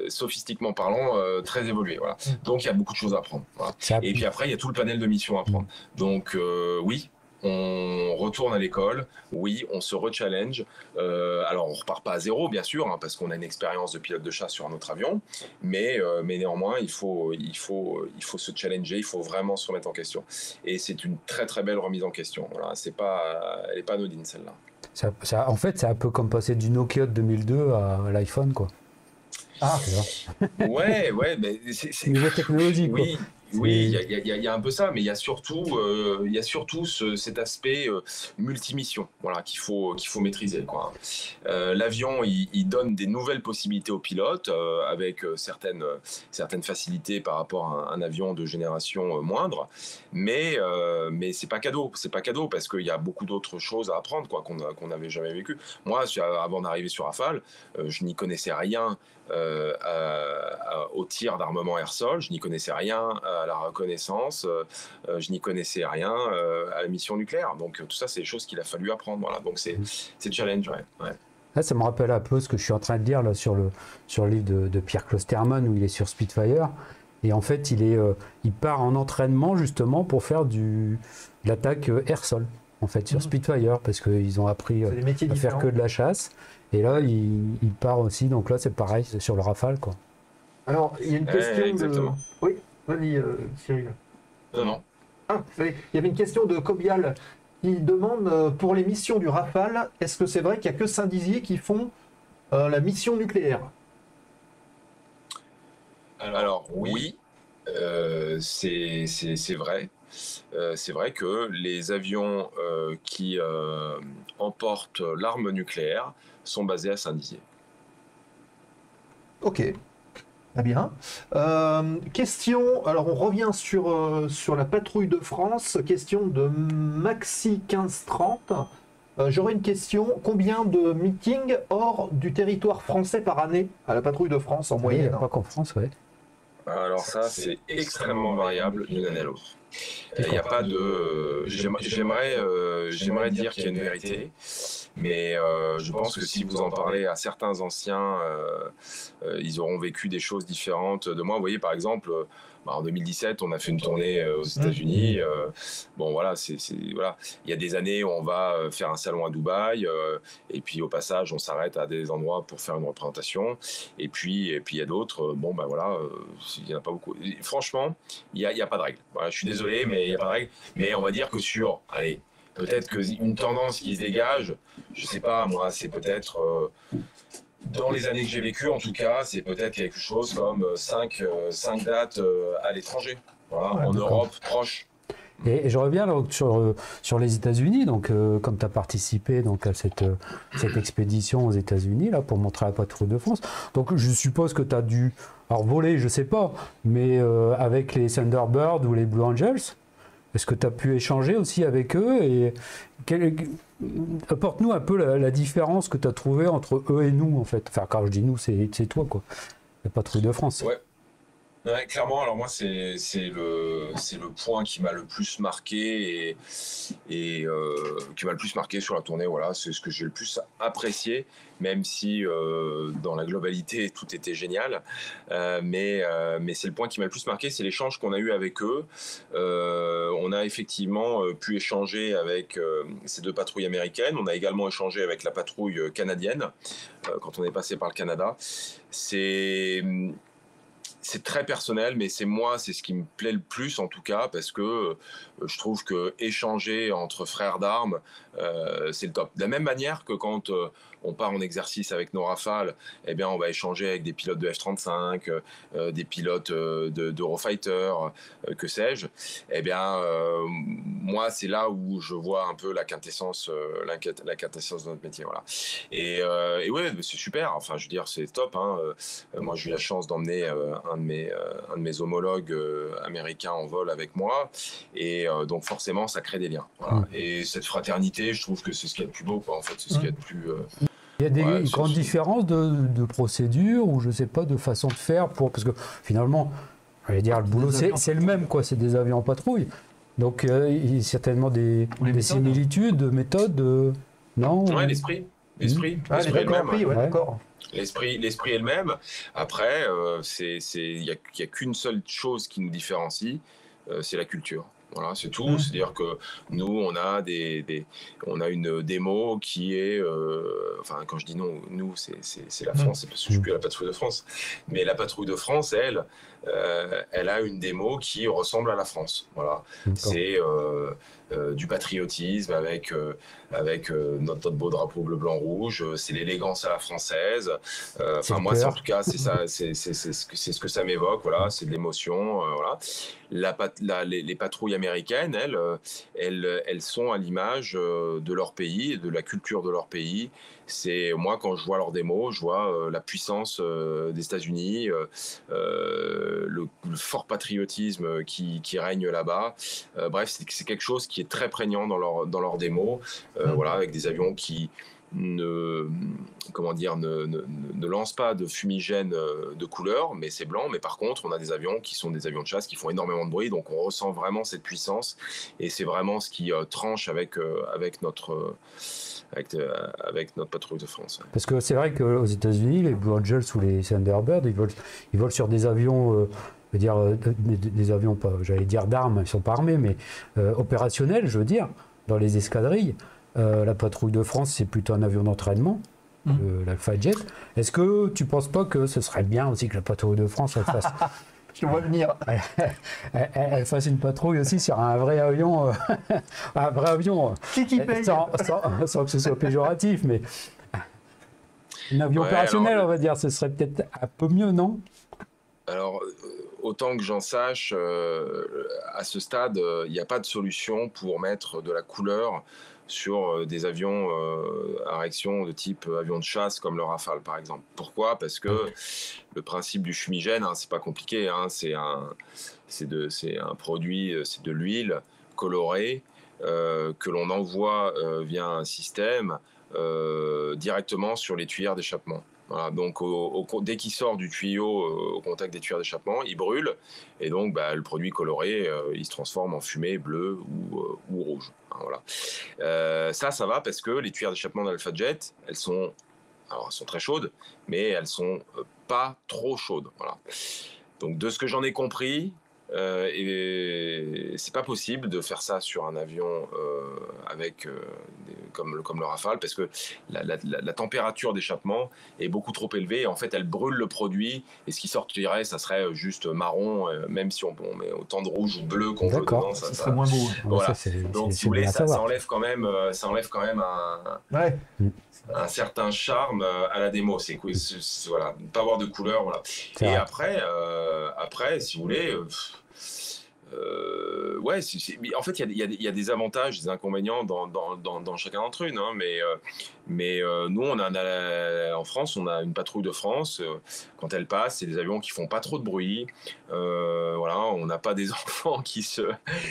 sophistiquement parlant très évoluée. Voilà. Donc il y a beaucoup de choses à apprendre. Voilà. Et puis après, il y a tout le panel de missions à apprendre. Donc oui. On retourne à l'école, oui, on se re-challenge. Alors, on repart pas à zéro, bien sûr, hein, parce qu'on a une expérience de pilote de chasse sur un autre avion, mais néanmoins, il faut se challenger, il faut vraiment se remettre en question. Et c'est une très très belle remise en question. Voilà, elle n'est pas anodine celle-là. En fait, c'est un peu comme passer du Nokia de 2002 à l'iPhone, quoi. Ah, ouais, mais c'est nouvelle technologie, quoi. Oui, il y a un peu ça, mais il y a surtout cet aspect multimission, voilà, qu'il faut maîtriser, quoi. L'avion, il donne des nouvelles possibilités aux pilotes avec certaines facilités par rapport à un avion de génération moindre, mais c'est pas cadeau parce qu'il y a beaucoup d'autres choses à apprendre, quoi, qu'on n'avait jamais vécu. Moi, avant d'arriver sur Rafale, je n'y connaissais rien au tir d'armement air-sol, je n'y connaissais rien à la reconnaissance, je n'y connaissais rien à la mission nucléaire. Donc tout ça, c'est des choses qu'il a fallu apprendre. Voilà. Donc c'est challenge, ouais. Là, ça me rappelle un peu ce que je suis en train de dire là, sur le livre de Pierre Klosterman où il est sur Spitfire. Et en fait, il part en entraînement justement pour faire de l'attaque air-sol, en fait, sur Spitfire, parce qu'ils ont appris à faire que de la chasse. Et là, il part aussi, donc là, c'est pareil, c'est sur le Rafale, quoi. Alors, il y a une question exactement. Oui, vas-y, Cyril. Non. Ah, il y avait une question de Cobial qui demande, pour les missions du Rafale, est-ce que c'est vrai qu'il n'y a que Saint-Dizier qui font la mission nucléaire? Alors oui, c'est vrai. C'est vrai que les avions qui emportent l'arme nucléaire sont basés à Saint-Dizier. Ok, très bien. Question, alors on revient sur la patrouille de France, question de Maxi 1530. J'aurais une question, combien de meetings hors du territoire français par année à la patrouille de France en moyenne? Pas qu'en France, ouais. Alors ça, c'est extrêmement variable d'une année à l'autre. Il n'y a pas de... J'aimerais dire qu'il y a une vérité, mais je pense que si vous en parlez à certains anciens, ils auront vécu des choses différentes de moi. Vous voyez, par exemple, en 2017, on a fait une tournée aux États-Unis. Bon, voilà, voilà. Il y a des années où on va faire un salon à Dubaï, et puis au passage, on s'arrête à des endroits pour faire une représentation. Et puis il y a d'autres, bon, ben voilà, il n'y en a pas beaucoup. Et franchement, il n'y a pas de règle. Voilà, je suis désolé, mais il n'y a pas de règle. Mais on va dire que allez, peut-être qu'une tendance qui se dégage, je sais pas, moi, c'est peut-être... dans les années que j'ai vécues, en tout cas, c'est peut-être quelque chose comme 5 dates à l'étranger, voilà, en Europe proche. Et je reviens donc sur les États-Unis, donc comme tu as participé donc à cette expédition aux États-Unis là pour montrer la patrouille de France. Donc je suppose que tu as dû voler, je sais pas, mais avec les Thunderbirds ou les Blue Angels, est-ce que tu as pu échanger aussi avec eux et apporte-nous un peu la différence que tu as trouvée entre eux et nous en fait. Enfin quand je dis nous, c'est toi quoi, la patrouille de France. Ouais. Ouais, clairement, alors moi, c'est le point qui m'a le plus marqué et qui m'a le plus marqué sur la tournée. Voilà, c'est ce que j'ai le plus apprécié, même si dans la globalité, tout était génial. Mais c'est le point qui m'a le plus marqué, c'est l'échange qu'on a eu avec eux. On a effectivement pu échanger avec ces 2 patrouilles américaines. On a également échangé avec la patrouille canadienne quand on est passé par le Canada. C'est très personnel, mais c'est ce qui me plaît le plus en tout cas, parce que je trouve que échanger entre frères d'armes, c'est le top. De la même manière que quand on part en exercice avec nos Rafales, eh bien on va échanger avec des pilotes de F-35, des pilotes d'Eurofighter, que sais-je. Eh bien, moi, c'est là où je vois un peu la quintessence de notre métier, voilà. Et ouais, c'est super. Enfin, je veux dire, c'est top. Hein. Moi, j'ai eu la chance d'emmener un de mes homologues américains en vol avec moi, et donc forcément, ça crée des liens. Voilà. Et cette fraternité, je trouve que c'est ce qu'il y a de plus beau, quoi. En fait, c'est ce qu'il y a de plus. Il y a des grandes différences de procédure ou je sais pas de façon de faire parce que finalement, je vais dire le boulot c'est le même quoi, c'est des avions en patrouille. Donc il y a certainement des similitudes, de méthodes, non? Ouais, l'esprit est le même. D'accord. L'esprit est le même. Après, il y a qu'une seule chose qui nous différencie, c'est la culture. Voilà, c'est tout. C'est-à-dire que nous, on a on a une démo qui est, enfin, quand je dis nous, c'est la France, c'est parce que je suis plus à la patrouille de France. Mais la patrouille de France, elle a une démo qui ressemble à la France. Voilà, c'est du patriotisme avec notre beau drapeau bleu blanc rouge. C'est l'élégance à la française. Enfin, moi, en tout cas, c'est ça, c'est ce que ça m'évoque. Voilà, c'est de l'émotion. Voilà. Les patrouilles américaines, elles sont à l'image de leur pays, de la culture de leur pays. C'est moi quand je vois leurs démos, je vois la puissance des États-Unis, le fort patriotisme qui règne là-bas. Bref, c'est quelque chose qui est très prégnant dans leurs démos. Voilà, avec des avions qui ne lancent pas de fumigène de couleur, mais c'est blanc. Mais par contre, on a des avions qui sont des avions de chasse qui font énormément de bruit, donc on ressent vraiment cette puissance. Et c'est vraiment ce qui tranche avec notre patrouille de France. Parce que c'est vrai qu'aux États-Unis, les Blue Angels ou les Thunderbirds, ils volent sur des avions, je veux dire, des avions, pas, j'allais dire d'armes, ils ne sont pas armés, mais opérationnels, je veux dire, dans les escadrilles. La patrouille de France, c'est plutôt un avion d'entraînement, l'Alpha Jet. Est-ce que tu ne penses pas que ce serait bien aussi que la patrouille de France elle fasse Je vois venir. Elle fasse une patrouille aussi sur un vrai avion, Qui paye sans que ce soit péjoratif, mais un avion opérationnel, on va dire, ce serait peut-être un peu mieux, non? Alors, autant que j'en sache, à ce stade, il n'y a pas de solution pour mettre de la couleur sur des avions à réaction de type avion de chasse comme le Rafale, par exemple. Pourquoi? Parce que le principe du fumigène, c'est pas compliqué, c'est un produit, c'est de l'huile colorée que l'on envoie via un système directement sur les tuyères d'échappement. Voilà, donc dès qu'il sort du tuyau au contact des tuyères d'échappement, il brûle et donc le produit coloré, il se transforme en fumée bleue ou rouge. Voilà. Ça va parce que les tuyères d'échappement d'Alpha Jet, elles sont très chaudes, mais elles sont pas trop chaudes. Voilà. Donc de ce que j'en ai compris, c'est pas possible de faire ça sur un avion comme le Rafale, parce que la température d'échappement est beaucoup trop élevée et en fait elle brûle le produit, et ce qui sortirait ça serait juste marron, même si on met autant de rouge ou bleu qu'on veut dedans, ça serait moins beau. Voilà. Donc si vous voulez, ça enlève quand même un certain charme à la démo. C'est voilà, ne pas avoir de couleur, voilà. Et après, si vous voulez, en fait, il y a des avantages, des inconvénients dans chacun d'entre eux, mais Mais nous, en France, on a une patrouille de France. Quand elle passe, c'est des avions qui font pas trop de bruit. Voilà, on n'a pas des enfants qui se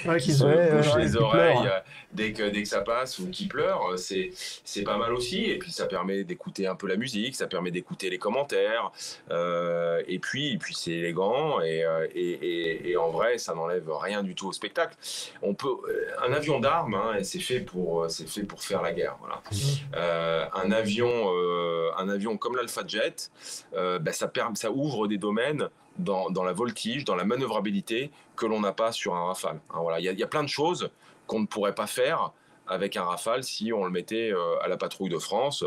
bouchent les oreilles dès que ça passe ou qui pleurent. C'est pas mal aussi. Et puis ça permet d'écouter un peu la musique, ça permet d'écouter les commentaires. Et puis c'est élégant et en vrai, ça n'enlève rien du tout au spectacle. Un avion d'armes, hein, c'est fait pour faire la guerre. Voilà. Un avion comme l'Alpha Jet, ça ouvre des domaines dans la voltige, dans la manœuvrabilité que l'on n'a pas sur un Rafale. Hein, voilà. Il y a plein de choses qu'on ne pourrait pas faire avec un Rafale si on le mettait à la patrouille de France,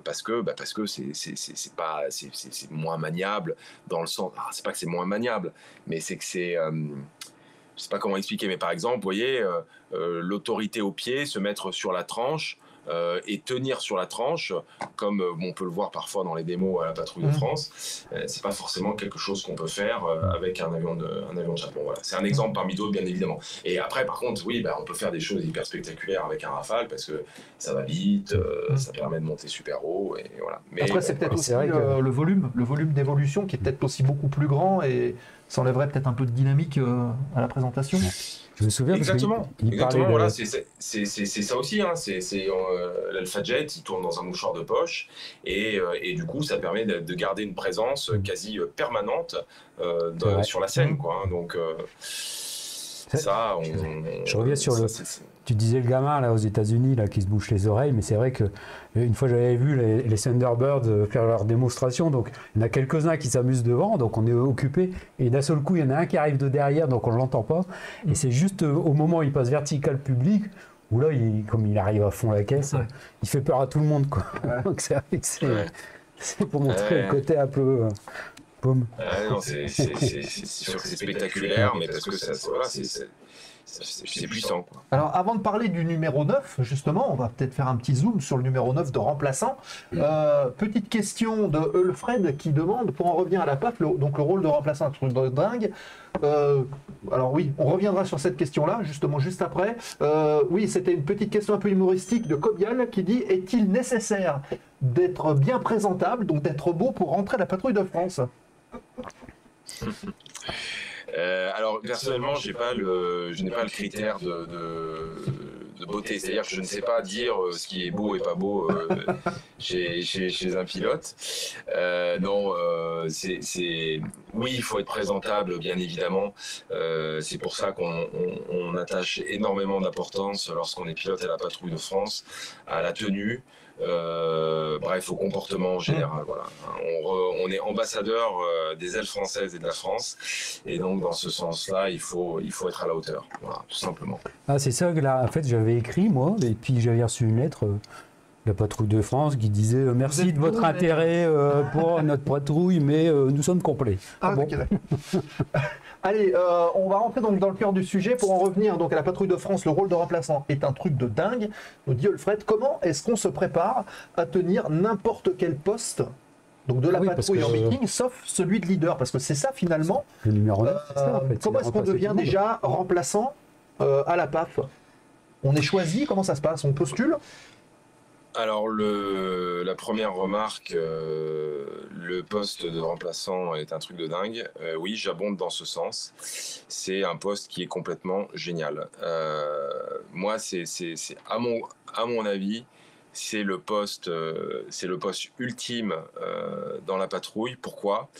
parce que c'est moins maniable dans le sens. C'est pas que c'est moins maniable, mais c'est que c'est je sais pas comment expliquer, mais par exemple, vous voyez, l'autorité au pied, se mettre sur la tranche et tenir sur la tranche, comme on peut le voir parfois dans les démos à la patrouille de France, c'est pas forcément quelque chose qu'on peut faire avec un avion de Japon. Voilà. C'est un exemple parmi d'autres, bien évidemment. Et après, par contre, oui, on peut faire des choses hyper spectaculaires avec un Rafale parce que ça va vite, ça permet de monter super haut, et voilà. Mais après, c'est peut-être aussi le volume d'évolution qui est peut-être aussi beaucoup plus grand et ça enlèverait peut-être un peu de dynamique à la présentation. Je me souviens exactement. Voilà, c'est ça aussi. Hein. L'Alpha Jet, il tourne dans un mouchoir de poche et du coup, ça permet de garder une présence quasi permanente sur la scène, quoi. Hein. Donc je reviens sur tu disais le gamin là aux États-Unis là qui se bouche les oreilles, mais c'est vrai que une fois j'avais vu les Thunderbirds faire leur démonstration, donc il y en a quelques-uns qui s'amusent devant, donc on est occupé, et d'un seul coup il y en a un qui arrive de derrière, donc on ne l'entend pas, et c'est juste au moment où il passe vertical public, où là, comme il arrive à fond la caisse, il fait peur à tout le monde, quoi. Donc c'est vrai que c'est pour montrer le côté un peu... non, c'est sûr que c'est spectaculaire, mais parce que c'est puissant, quoi. Alors, avant de parler du numéro 9, justement, on va peut-être faire un petit zoom sur le numéro 9 de remplaçant. Petite question de Ulfred qui demande, pour en revenir à la PAF, donc le rôle de remplaçant, un truc de dingue. Alors oui, on reviendra sur cette question-là, justement, juste après. Oui, c'était une petite question un peu humoristique de Kobial qui dit, est-il nécessaire d'être bien présentable, donc d'être beau pour rentrer à la patrouille de France? Alors personnellement, je n'ai pas le critère de beauté, c'est-à-dire que je ne sais pas dire ce qui est beau et pas beau chez un pilote. Non, oui, il faut être présentable, bien évidemment. C'est pour ça qu'on attache énormément d'importance lorsqu'on est pilote à la patrouille de France, à la tenue. Bref, au comportement en général. Voilà. On est ambassadeur des ailes françaises et de la France, et donc dans ce sens-là, il faut être à la hauteur, voilà, tout simplement. Ah, c'est ça que là, en fait, j'avais écrit moi, et puis j'avais reçu une lettre de la patrouille de France qui disait merci de votre intérêt pour notre patrouille, mais nous sommes complets. Ah bon. Okay. Allez, on va rentrer donc dans le cœur du sujet. Pour en revenir donc à la patrouille de France, le rôle de remplaçant est un truc de dingue. Nous dit Ulfred, comment est-ce qu'on se prépare à tenir n'importe quel poste donc de la patrouille en meeting, sauf celui de leader? Parce que c'est ça finalement. Le numéro 9, c'est ça, en fait, comment est-ce qu'on devient déjà remplaçant à la PAF? On est choisi? Comment ça se passe? On postule? Alors, la première remarque, le poste de remplaçant est un truc de dingue. Oui, j'abonde dans ce sens. C'est un poste qui est complètement génial. Moi, c'est à mon avis, c'est le poste ultime dans la patrouille. Pourquoi ?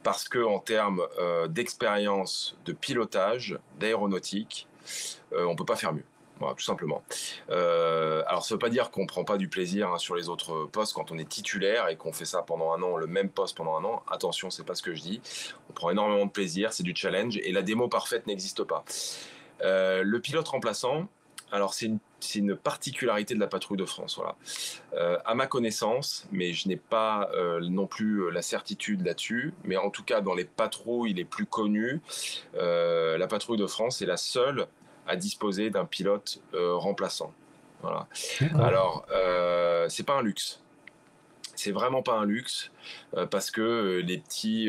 Parce que en termes d'expérience, de pilotage, d'aéronautique, on peut pas faire mieux. Voilà, tout simplement. Alors, ça ne veut pas dire qu'on ne prend pas du plaisir sur les autres postes quand on est titulaire et qu'on fait ça pendant un an, le même poste pendant un an. Attention, c'est pas ce que je dis. On prend énormément de plaisir, c'est du challenge et la démo parfaite n'existe pas. Le pilote remplaçant, alors c'est une particularité de la patrouille de France. Voilà. À ma connaissance, mais je n'ai pas non plus la certitude là-dessus, mais en tout cas dans les patrouilles les plus connues, la patrouille de France est la seule à disposer d'un pilote remplaçant. Voilà. Alors, c'est pas un luxe. c'est vraiment pas un luxe parce que les petits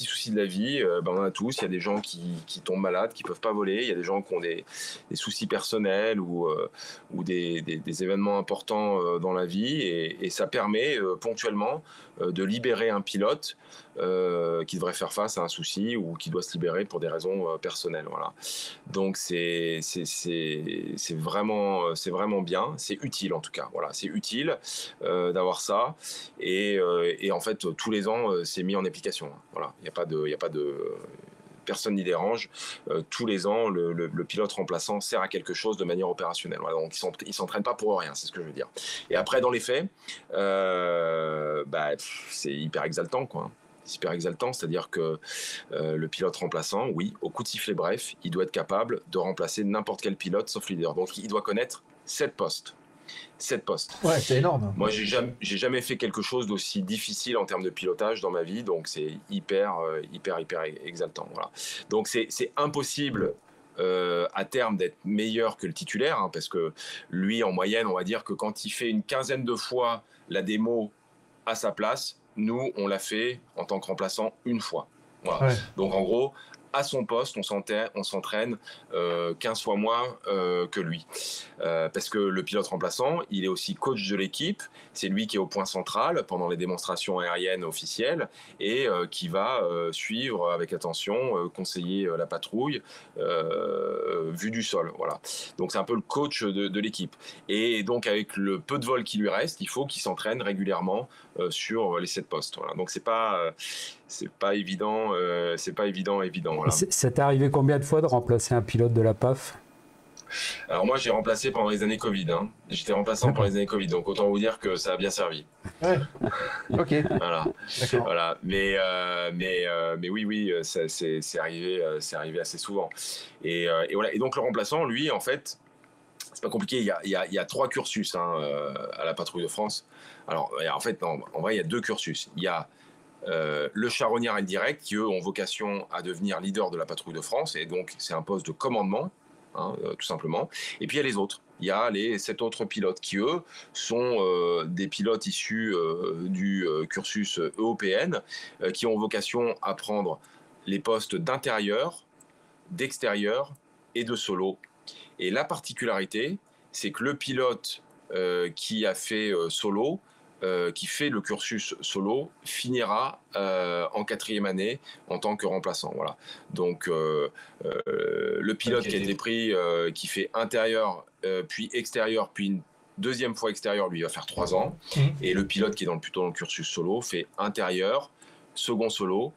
soucis de la vie, on en a tous. Il y a des gens qui tombent malades, qui peuvent pas voler. Il y a des gens qui ont des soucis personnels ou des événements importants dans la vie. Et ça permet ponctuellement de libérer un pilote qui devrait faire face à un souci ou qui doit se libérer pour des raisons personnelles. Voilà. Donc c'est vraiment bien. C'est utile en tout cas. Voilà, c'est utile d'avoir ça. Et en fait, tous les ans, c'est mis en application. Voilà, il n'y a pas de personne n'y dérange. Tous les ans, le pilote remplaçant sert à quelque chose de manière opérationnelle. Voilà, donc ils ne s'entraînent pas pour rien, c'est ce que je veux dire. Et après, dans les faits, c'est hyper exaltant, quoi. C'est hyper exaltant, c'est-à-dire que le pilote remplaçant, oui, au coup de sifflet bref, il doit être capable de remplacer n'importe quel pilote sauf leader. Donc il doit connaître 7 postes. 7 postes. Ouais, c'est énorme. Moi, j'ai jamais fait quelque chose d'aussi difficile en termes de pilotage dans ma vie, donc c'est hyper exaltant. Voilà. Donc c'est impossible à terme d'être meilleur que le titulaire, hein, parce que lui, en moyenne, on va dire que quand il fait une quinzaine de fois la démo à sa place, nous, on l'a fait en tant que remplaçant une fois. Voilà. Ouais. Donc en gros, à son poste, on s'entraîne 15 fois moins que lui. Parce que le pilote remplaçant, il est aussi coach de l'équipe. C'est lui qui est au point central pendant les démonstrations aériennes officielles et qui va suivre avec attention, conseiller la patrouille vue du sol. Voilà. Donc c'est un peu le coach de l'équipe. Et donc avec le peu de vol qui lui reste, il faut qu'il s'entraîne régulièrement sur les 7 postes. Voilà. Donc c'est pas évident. Voilà. Ça t'est arrivé combien de fois de remplacer un pilote de la PAF ? Alors moi j'ai remplacé pendant les années Covid. Hein. J'étais remplaçant pendant les années Covid, donc autant vous dire que ça a bien servi. Ouais. Ok. Voilà. D'accord. Voilà. Mais oui, c'est arrivé assez souvent. Et voilà. Et donc le remplaçant, lui, en fait, c'est pas compliqué. Il y a 3 cursus hein, à la patrouille de France. Alors en fait, en vrai, il y a 2 cursus. Il y a le charognard indirect qui eux ont vocation à devenir leader de la patrouille de France et donc c'est un poste de commandement hein, tout simplement. Et puis il y a les autres, il y a les 7 autres pilotes qui eux sont des pilotes issus du cursus EOPN qui ont vocation à prendre les postes d'intérieur, d'extérieur et de solo. Et la particularité, c'est que le pilote qui a fait solo qui fait le cursus solo finira en 4e année en tant que remplaçant. Voilà. Donc le pilote qui a été pris, qui fait intérieur, puis extérieur, puis une 2e fois extérieur, lui va faire 3 ans. Et le pilote qui est plutôt dans le cursus solo fait intérieur, second solo,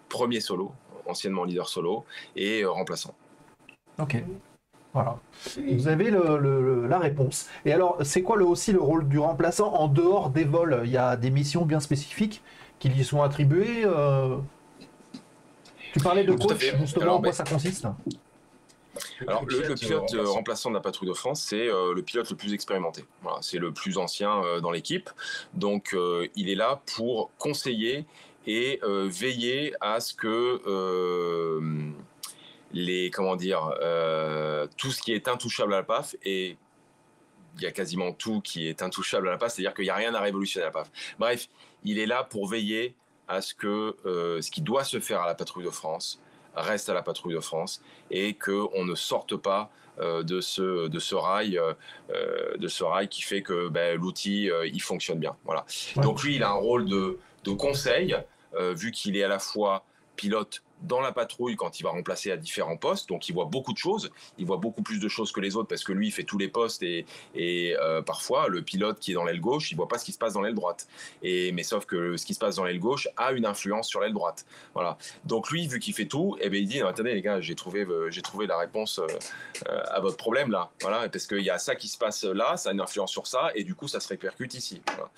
1er solo, anciennement leader solo, et remplaçant. Ok. Voilà. Vous avez la réponse. Et alors, c'est quoi aussi le rôle du remplaçant en dehors des vols ? Il y a des missions bien spécifiques qui lui sont attribuées. Tu parlais de coach, justement, alors, en quoi ça consiste ? Alors, le pilote remplaçant de la patrouille de France, c'est le pilote le plus expérimenté. Voilà, c'est le plus ancien dans l'équipe. Donc, il est là pour conseiller et veiller à ce que... tout ce qui est intouchable à la PAF, et il y a quasiment tout qui est intouchable à la PAF, c'est-à-dire qu'il n'y a rien à révolutionner à la PAF. Bref, il est là pour veiller à ce que ce qui doit se faire à la patrouille de France reste à la patrouille de France et qu'on ne sorte pas de ce rail qui fait que l'outil il fonctionne bien. Voilà. Ouais. Donc lui, il a un rôle de conseil, vu qu'il est à la fois pilote dans la patrouille quand il va remplacer à différents postes, donc il voit beaucoup de choses, il voit beaucoup plus de choses que les autres parce que lui il fait tous les postes et parfois le pilote qui est dans l'aile gauche il voit pas ce qui se passe dans l'aile droite, mais sauf que ce qui se passe dans l'aile gauche a une influence sur l'aile droite. Voilà. Donc lui vu qu'il fait tout, il dit attendez les gars, j'ai trouvé la réponse à votre problème là, voilà, parce qu'il y a ça qui se passe là, ça a une influence sur ça et du coup ça se répercute ici. Voilà.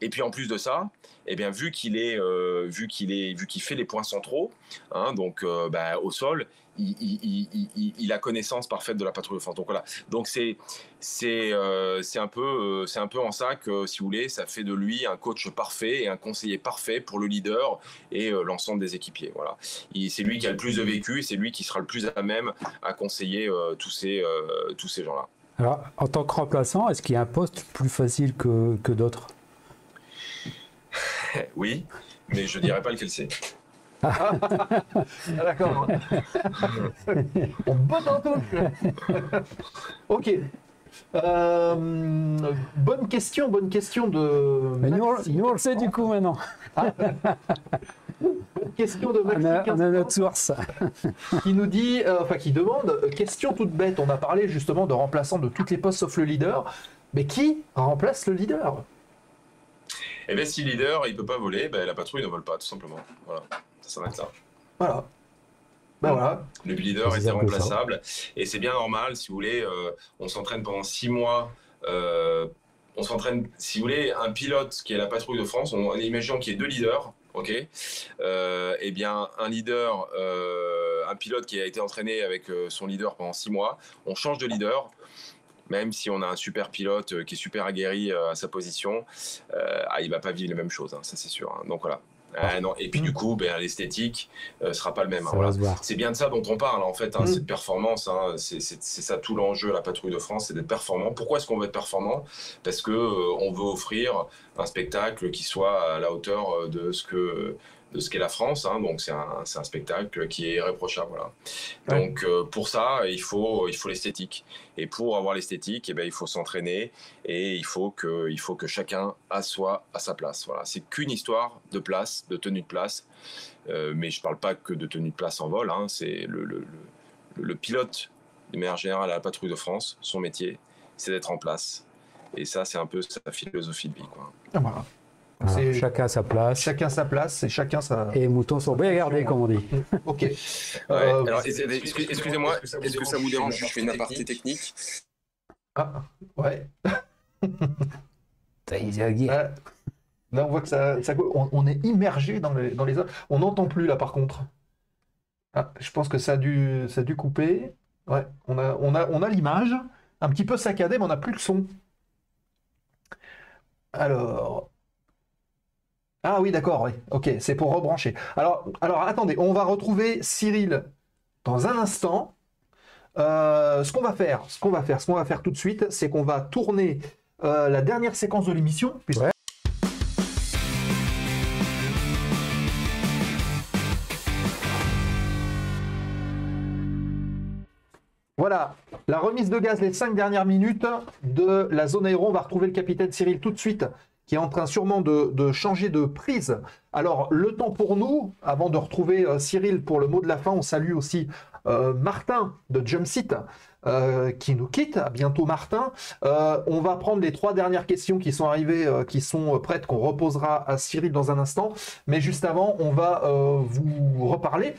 Et puis en plus de ça, vu qu'il fait les points centraux, hein, donc au sol, il a connaissance parfaite de la patrouille de France. Donc voilà. Donc c'est un peu en ça que, si vous voulez, ça fait de lui un coach parfait et un conseiller parfait pour le leader et l'ensemble des équipiers. Voilà. C'est lui qui a le plus de vécu, c'est lui qui sera le plus à même à conseiller tous ces gens-là. Alors, en tant que remplaçant, est-ce qu'il y a un poste plus facile que d'autres ? Oui, mais je dirais pas lequel c'est. Ah, d'accord. On botte en touche. Ok. Bonne question de. Mais nous, Maxi. on le sait du coup maintenant. Bonne question de Maxi. On a notre source. Qui nous dit, qui demande, question toute bête, on a parlé justement de remplaçant de toutes les postes sauf le leader, mais qui remplace le leader? Eh bien, si le leader, il peut pas voler, ben, la patrouille ne vole pas, tout simplement. Voilà, ça s'arrête là. Voilà. Ben voilà. Le leader C'est était un peu remplaçable, et c'est bien normal, si vous voulez, on s'entraîne pendant 6 mois, on s'entraîne, si vous voulez, un pilote qui est la patrouille de France, imaginons qu'il y ait 2 leaders, ok, eh bien, un leader, un pilote qui a été entraîné avec son leader pendant 6 mois, on change de leader, même si on a un super pilote qui est super aguerri à sa position, il va pas vivre les mêmes choses, hein, ça c'est sûr. Hein. Donc voilà. Non. Et puis du coup, l'esthétique sera pas le même. Hein, voilà. C'est bien de ça dont on parle en fait, hein, cette performance. Hein, c'est ça tout l'enjeu à la patrouille de France, c'est d'être performant. Pourquoi est-ce qu'on veut être performant? Parce que on veut offrir un spectacle qui soit à la hauteur de ce qu'est la France, hein, donc c'est un spectacle qui est irréprochable. Voilà. Ouais. Donc pour ça, il faut l'esthétique. Et pour avoir l'esthétique, il faut s'entraîner et il faut que chacun soit à sa place. Voilà. C'est qu'une histoire de place, de tenue de place, mais je ne parle pas que de tenue de place en vol. Hein, c'est le pilote, de manière générale, à la patrouille de France, son métier, c'est d'être en place. Et ça, c'est un peu sa philosophie de vie, quoi. Ah, voilà. Alors, chacun sa place. Chacun sa place et chacun sa. Et moutons sont bien gardés, comme on dit. Ok. Ouais, alors, excusez-moi, est-ce que ça vous dérange? Je fais une aparté technique. Ah, ouais. Là, on voit que on est immergé dans les autres. On n'entend plus là, par contre. Ah, je pense que ça a dû couper. Ouais, on a l'image un petit peu saccadée, mais on n'a plus le son. Alors. Ah oui, d'accord, oui. Ok, c'est pour rebrancher. Alors, attendez, on va retrouver Cyril dans un instant. Ce qu'on va faire tout de suite, c'est qu'on va tourner la dernière séquence de l'émission. Ouais. Voilà, la remise de gaz les 5 dernières minutes de la zone aéro. On va retrouver le capitaine Cyril tout de suite, qui est en train sûrement de changer de prise. Alors, le temps pour nous, avant de retrouver Cyril pour le mot de la fin, on salue aussi Martin de Jumpseat qui nous quitte. À bientôt, Martin. On va prendre les 3 dernières questions qui sont arrivées, qui sont prêtes, qu'on reposera à Cyril dans un instant. Mais juste avant, on va vous reparler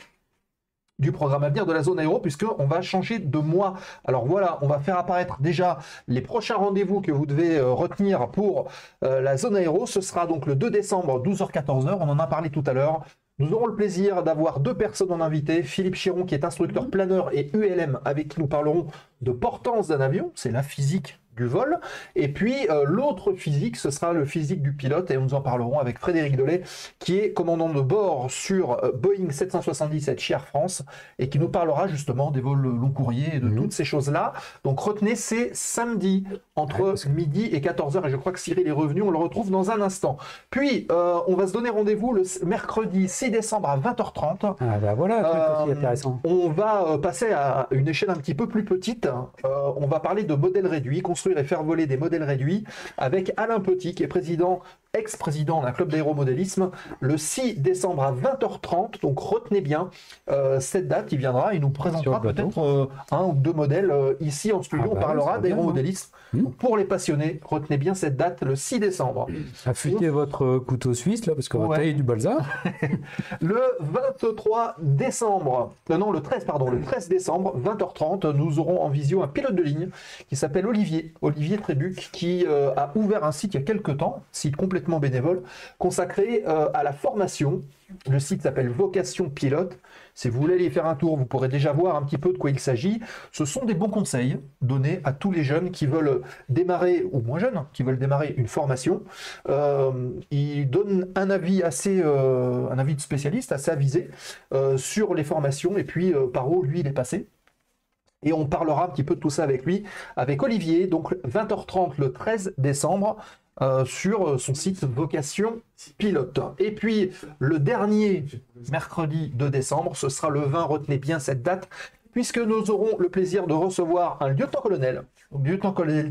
du programme à venir de la zone aéro, puisqu'on va changer de mois. Alors voilà, on va faire apparaître déjà les prochains rendez-vous que vous devez retenir pour la zone aéro. Ce sera donc le 2 décembre, 12h-14h, on en a parlé tout à l'heure. Nous aurons le plaisir d'avoir 2 personnes en invité, Philippe Chiron qui est instructeur planeur et ULM, avec qui nous parlerons de portance d'un avion, c'est la physique du vol. Et puis l'autre physique, ce sera le physique du pilote, et nous en parlerons avec Frédéric Delay, qui est commandant de bord sur Boeing 777 chez Air France, et qui nous parlera justement des vols long courrier et de toutes ces choses-là. Donc retenez, c'est samedi, entre midi et 14h, et je crois que Cyril est revenu, on le retrouve dans un instant. Puis, on va se donner rendez-vous le mercredi 6 décembre à 20h30. Ah bah voilà, un truc aussi intéressant. On va passer à une échelle un petit peu plus petite. On va parler de modèles réduits, construire et faire voler des modèles réduits, avec Alain Petit, qui est ex-président d'un club d'aéromodélisme, le 6 décembre à 20h30. Donc retenez bien cette date, il viendra, il nous présentera peut-être 1 ou 2 modèles ici en studio. On parlera d'aéromodélisme. Pour les passionnés, retenez bien cette date, le 6 décembre. Affûtez votre couteau suisse, là, parce qu'on va tailler du balsa. Le 23 décembre, non, le 13 décembre, 20h30, nous aurons en visio un pilote de ligne qui s'appelle Olivier Trébuc, qui a ouvert un site il y a quelques temps, site complètement bénévole, consacré à la formation. Le site s'appelle Vocation Pilote. Si vous voulez aller y faire un tour, vous pourrez déjà voir un petit peu de quoi il s'agit. Ce sont des bons conseils donnés à tous les jeunes qui veulent démarrer, ou moins jeunes, qui veulent démarrer une formation. Il donne un avis un avis de spécialiste assez avisé sur les formations et puis par où lui il est passé. Et on parlera un petit peu de tout ça avec lui, avec Olivier. Donc 20h30 le 13 décembre. sur son site Vocation Pilote. Et puis, le dernier mercredi de décembre, ce sera le 20, retenez bien cette date, puisque nous aurons le plaisir de recevoir un lieutenant-colonel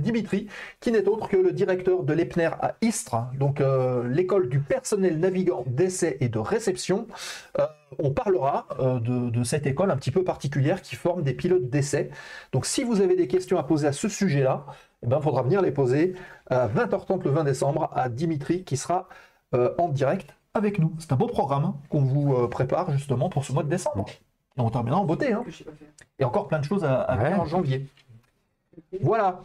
Dimitri, qui n'est autre que le directeur de l'EPNER à Istres, donc l'école du personnel navigant d'essai et de réception. On parlera de cette école un petit peu particulière qui forme des pilotes d'essai. Donc si vous avez des questions à poser à ce sujet-là, il faudra venir les poser à 20h30 le 20 décembre à Dimitri, qui sera en direct avec nous. C'est un beau programme qu'on vous prépare justement pour ce mois de décembre. Et on terminera en beauté. Et encore plein de choses à faire en janvier. Voilà,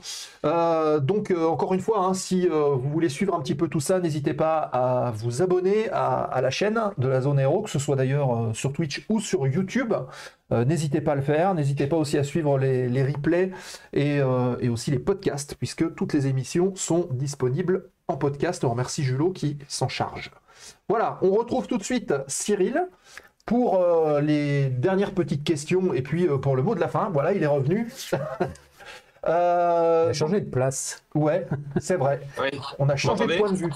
donc encore une fois, si vous voulez suivre un petit peu tout ça, n'hésitez pas à vous abonner à la chaîne de la Zone Aéro, que ce soit d'ailleurs sur Twitch ou sur YouTube. N'hésitez pas à le faire, n'hésitez pas aussi à suivre les replays et aussi les podcasts, puisque toutes les émissions sont disponibles en podcast. On remercie Julot qui s'en charge. Voilà, on retrouve tout de suite Cyril pour les dernières petites questions et puis pour le mot de la fin. Voilà, il est revenu. On a changé de place. Ouais, c'est vrai. Oui. On a changé de point de vue.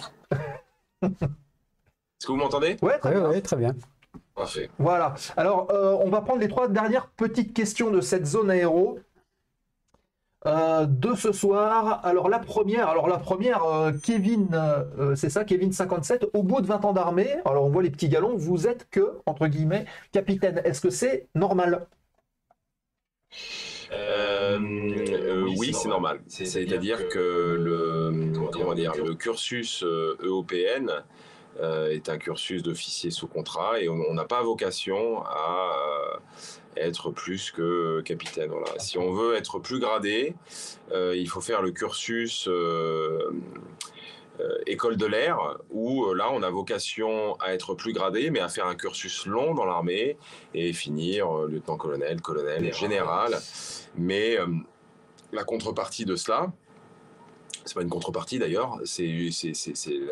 Est-ce que vous m'entendez? Ouais, très bien. Parfait. Voilà. Alors, on va prendre les 3 dernières petites questions de cette zone aéro de ce soir. Alors, la première, Kevin, c'est ça, Kevin 57, au bout de 20 ans d'armée, alors on voit les petits galons, vous êtes que, entre guillemets, capitaine. Est-ce que c'est normal? Oui, c'est normal. C'est-à-dire que le cursus EOPN est un cursus d'officier sous contrat et on n'a pas vocation à être plus que capitaine. Voilà. Si on veut être plus gradé, il faut faire le cursus école de l'air, où là on a vocation à être plus gradé, mais à faire un cursus long dans l'armée et finir lieutenant-colonel, colonel, général. Mais la contrepartie de cela, c'est pas une contrepartie d'ailleurs, c'est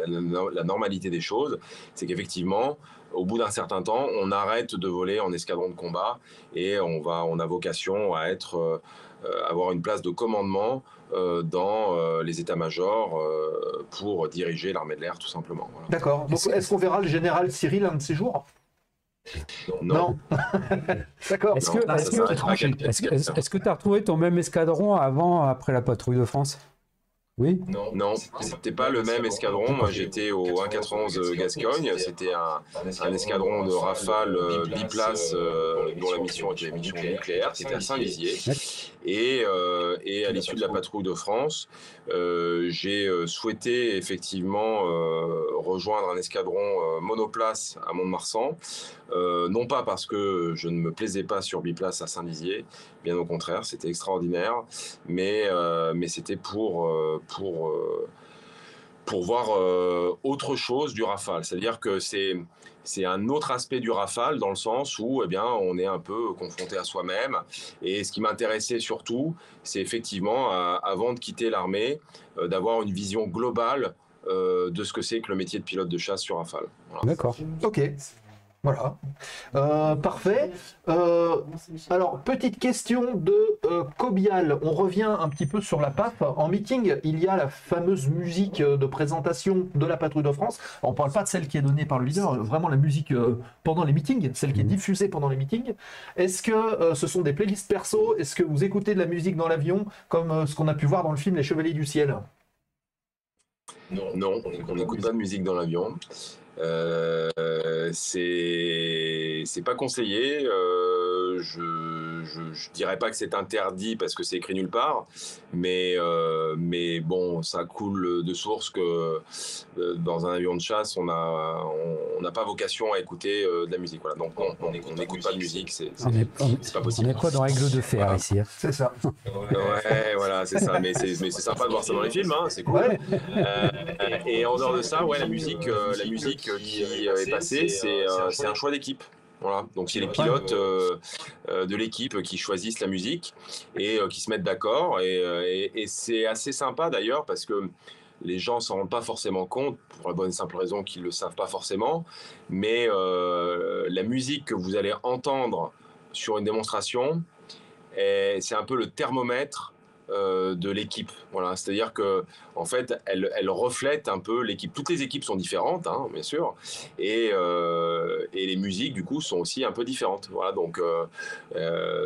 la normalité des choses, c'est qu'effectivement, au bout d'un certain temps, on arrête de voler en escadron de combat et on a vocation à avoir une place de commandement dans les états-majors pour diriger l'armée de l'air, tout simplement. Voilà. D'accord. Donc, est-ce qu'on verra le général Cyril un de ces jours? Non. D'accord. Est-ce que tu as retrouvé ton même escadron après la patrouille de France? Oui. Non, c'était pas le même escadron. Moi, j'étais au 191 Gascogne. C'était un escadron de Rafale biplace dont la mission était une mission nucléaire. C'était à Saint-Lizier. Et à l'issue de la patrouille de France, j'ai souhaité effectivement rejoindre un escadron monoplace à Mont-de-Marsan. Non pas parce que je ne me plaisais pas sur biplace à Saint-Lizier, bien au contraire, c'était extraordinaire, mais c'était pour voir autre chose du Rafale. C'est-à-dire que c'est un autre aspect du Rafale dans le sens où on est un peu confronté à soi-même. Et ce qui m'intéressait surtout, c'est effectivement, avant de quitter l'armée, d'avoir une vision globale de ce que c'est que le métier de pilote de chasse sur Rafale. Voilà. D'accord. Ok. Voilà. Parfait. Alors, petite question de Cobial. On revient un petit peu sur la PAF. En meeting, il y a la fameuse musique de présentation de la patrouille de France. On ne parle pas de celle qui est donnée par le leader, vraiment la musique pendant les meetings, celle qui est diffusée pendant les meetings. Est-ce que ce sont des playlists perso? Est-ce que vous écoutez de la musique dans l'avion, comme ce qu'on a pu voir dans le film Les Chevaliers du Ciel? Non, on n'écoute pas de musique dans l'avion. C'est pas conseillé. Je dirais pas que c'est interdit parce que c'est écrit nulle part, mais bon, ça coule de source que dans un avion de chasse, on n'a pas vocation à écouter de la musique. Voilà. Donc on n'écoute pas de musique, c'est pas possible. On n'est pas dans règle de fer ici. Hein. C'est ça. Ouais, voilà, c'est ça. Mais c'est sympa de voir ça dans les films, hein, c'est cool. Ouais. Et en dehors de ça, ouais, la musique qui est passée, c'est un choix d'équipe. Voilà. Donc c'est les pilotes de l'équipe qui choisissent la musique et qui se mettent d'accord. Et c'est assez sympa d'ailleurs parce que les gens s'en rendent pas forcément compte pour la bonne et simple raison qu'ils le savent pas forcément. Mais la musique que vous allez entendre sur une démonstration, c'est un peu le thermomètre de l'équipe. Voilà, c'est-à-dire que en fait, elle reflète un peu l'équipe. Toutes les équipes sont différentes, hein, bien sûr, et les musiques du coup sont aussi un peu différentes. Voilà, donc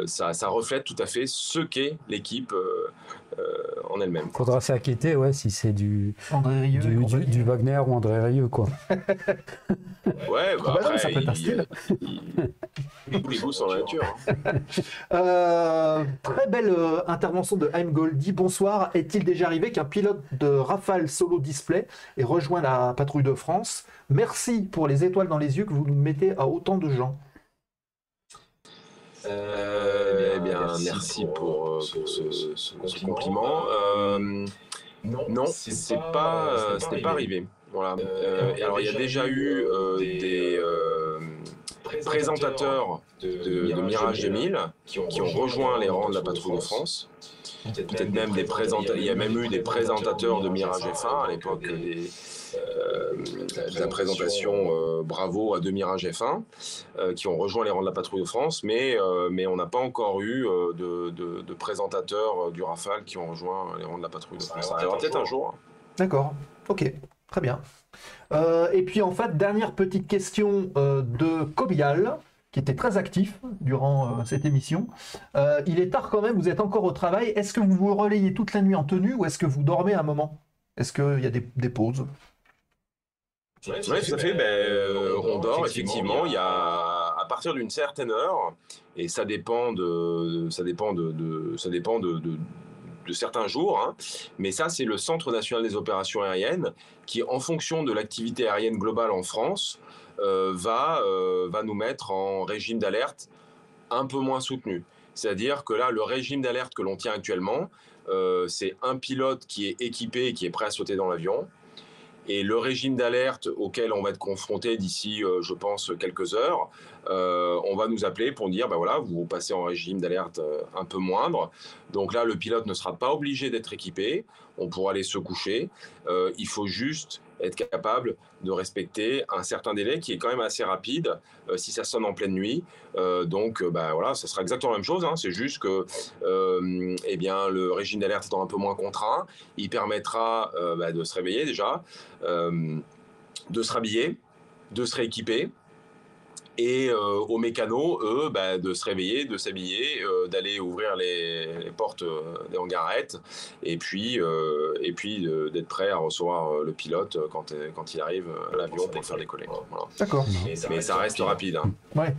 ça reflète tout à fait ce qu'est l'équipe en elle-même. Faudra s'inquiéter, ouais, si c'est du Wagner ou André Rieu, quoi. Ouais, bah après, ça peut être un style. Tous les goûts sont la nature. Hein. Très belle intervention de Haim Goldie. Bonsoir. Est-il déjà arrivé qu'un pilote de Rafale Solo Display ait rejoint la patrouille de France? Merci pour les étoiles dans les yeux que vous nous mettez à autant de gens. Eh bien, merci pour ce compliment. Non, ce n'est pas arrivé. Voilà. Alors, il y a déjà eu des présentateurs de Mirage 2000 qui ont rejoint les rangs de la patrouille de France. Peut-être même il y a même eu des présentateurs de Mirage F1 à l'époque de la présentation Bravo à 2 Mirage F1 qui ont rejoint les rangs de la patrouille de France, mais on n'a pas encore eu de présentateurs du Rafale qui ont rejoint les rangs de la patrouille de France. Ça arrivera peut-être un jour. D'accord, ok, très bien. Et puis en fait, dernière petite question de Cobial, qui était très actif durant cette émission. Il est tard quand même, vous êtes encore au travail. Est-ce que vous vous relayez toute la nuit en tenue ou est-ce que vous dormez un moment? Est-ce qu'il y a des pauses? Oui, tout à fait. On dort, effectivement. Il y a, à partir d'une certaine heure, et ça dépend de certains jours, hein, mais ça, c'est le Centre national des opérations aériennes qui, en fonction de l'activité aérienne globale en France, va nous mettre en régime d'alerte un peu moins soutenu. C'est-à-dire que là, le régime d'alerte que l'on tient actuellement, c'est un pilote qui est équipé et qui est prêt à sauter dans l'avion. Et le régime d'alerte auquel on va être confronté d'ici, je pense, quelques heures, on va nous appeler pour dire, ben voilà, vous passez en régime d'alerte un peu moindre. Donc là, le pilote ne sera pas obligé d'être équipé. On pourra aller se coucher. Il faut juste être capable de respecter un certain délai qui est quand même assez rapide si ça sonne en pleine nuit. Donc, voilà, ça sera exactement la même chose. Hein. C'est juste que eh bien, le régime d'alerte étant un peu moins contraint, il permettra de se réveiller déjà, de se rhabiller, de se rééquiper. Et aux mécanos, eux, de se réveiller, de s'habiller, d'aller ouvrir les portes des hangarettes, et puis d'être prêt à recevoir le pilote quand il arrive à l'avion pour le faire décoller. Voilà. D'accord. Mais ça reste rapide. Hein. Ouais.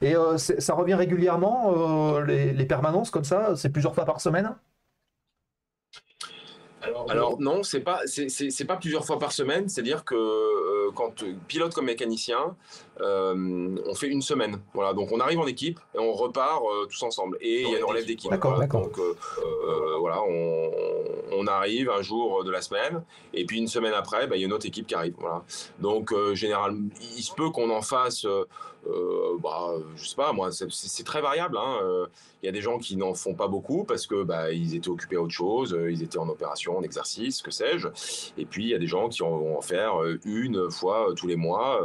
Et ça revient régulièrement, les permanences comme ça? C'est plusieurs fois par semaine? Alors non, c'est pas plusieurs fois par semaine. C'est-à-dire que quand pilote comme mécanicien, on fait une semaine. Voilà, donc on arrive en équipe et on repart tous ensemble. Et il y a une relève d'équipe. D'accord. Donc voilà, on arrive un jour de la semaine et puis une semaine après, il y a une autre équipe qui arrive. Voilà. Donc généralement, il se peut qu'on en fasse. Je sais pas, moi, c'est très variable. Hein. Il y a des gens qui n'en font pas beaucoup parce que ils étaient occupés à autre chose, ils étaient en opération, en exercice, que sais-je. Et puis il y a des gens qui vont en faire une fois tous les mois,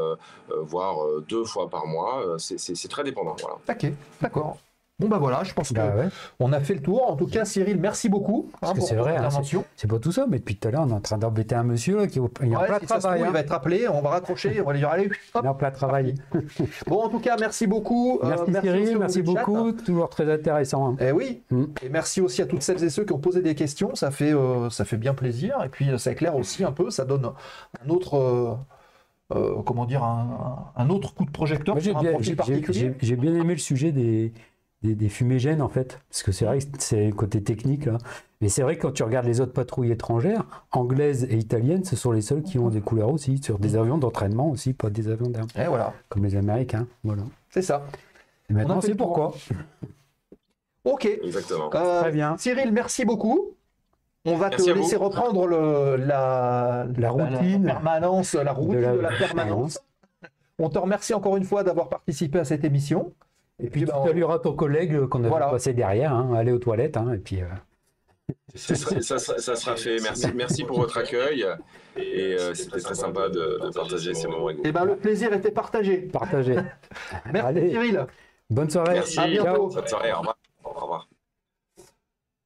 voire 2 fois par mois. C'est très dépendant. Voilà. Ok, d'accord. Bon voilà, je pense qu'on a fait le tour. En tout cas, Cyril, merci beaucoup pour votre intervention. C'est pas tout ça, mais depuis tout à l'heure, on est en train d'embêter un monsieur là, qui est en plein travail. Il va être appelé, on va raccrocher, on va lui dire allez, hop. Il est en plein travail. Bon, en tout cas, merci beaucoup. Merci Cyril, merci beaucoup, toujours très intéressant. Hein. Et oui, et merci aussi à toutes celles et ceux qui ont posé des questions, ça fait bien plaisir. Et puis ça éclaire aussi un peu, ça donne un autre... un autre coup de projecteur sur un profil particulier. J'ai bien aimé le sujet des fumigènes en fait, parce que c'est vrai que c'est le côté technique là. Mais c'est vrai que quand tu regardes les autres patrouilles étrangères, anglaises et italiennes, ce sont les seules qui ont des couleurs aussi, sur des avions d'entraînement aussi, pas des avions d'armes. Et voilà. Comme les Américains, voilà. C'est ça. Et maintenant c'est pourquoi. Ok. Exactement. Très bien. Cyril, merci beaucoup. On va te laisser reprendre la routine, la permanence, la routine de la permanence. On te remercie encore une fois d'avoir participé à cette émission. Et puis, tu salueras ton collègue qu'on a passé derrière, hein, aller aux toilettes, hein, et puis... Ça sera fait. Merci pour votre accueil. Et c'était très sympa de partager ces moments avec vous. Le plaisir était partagé. Merci Cyril. Bonne soirée. Merci. À bientôt. Bonne soirée. Au revoir. Au revoir.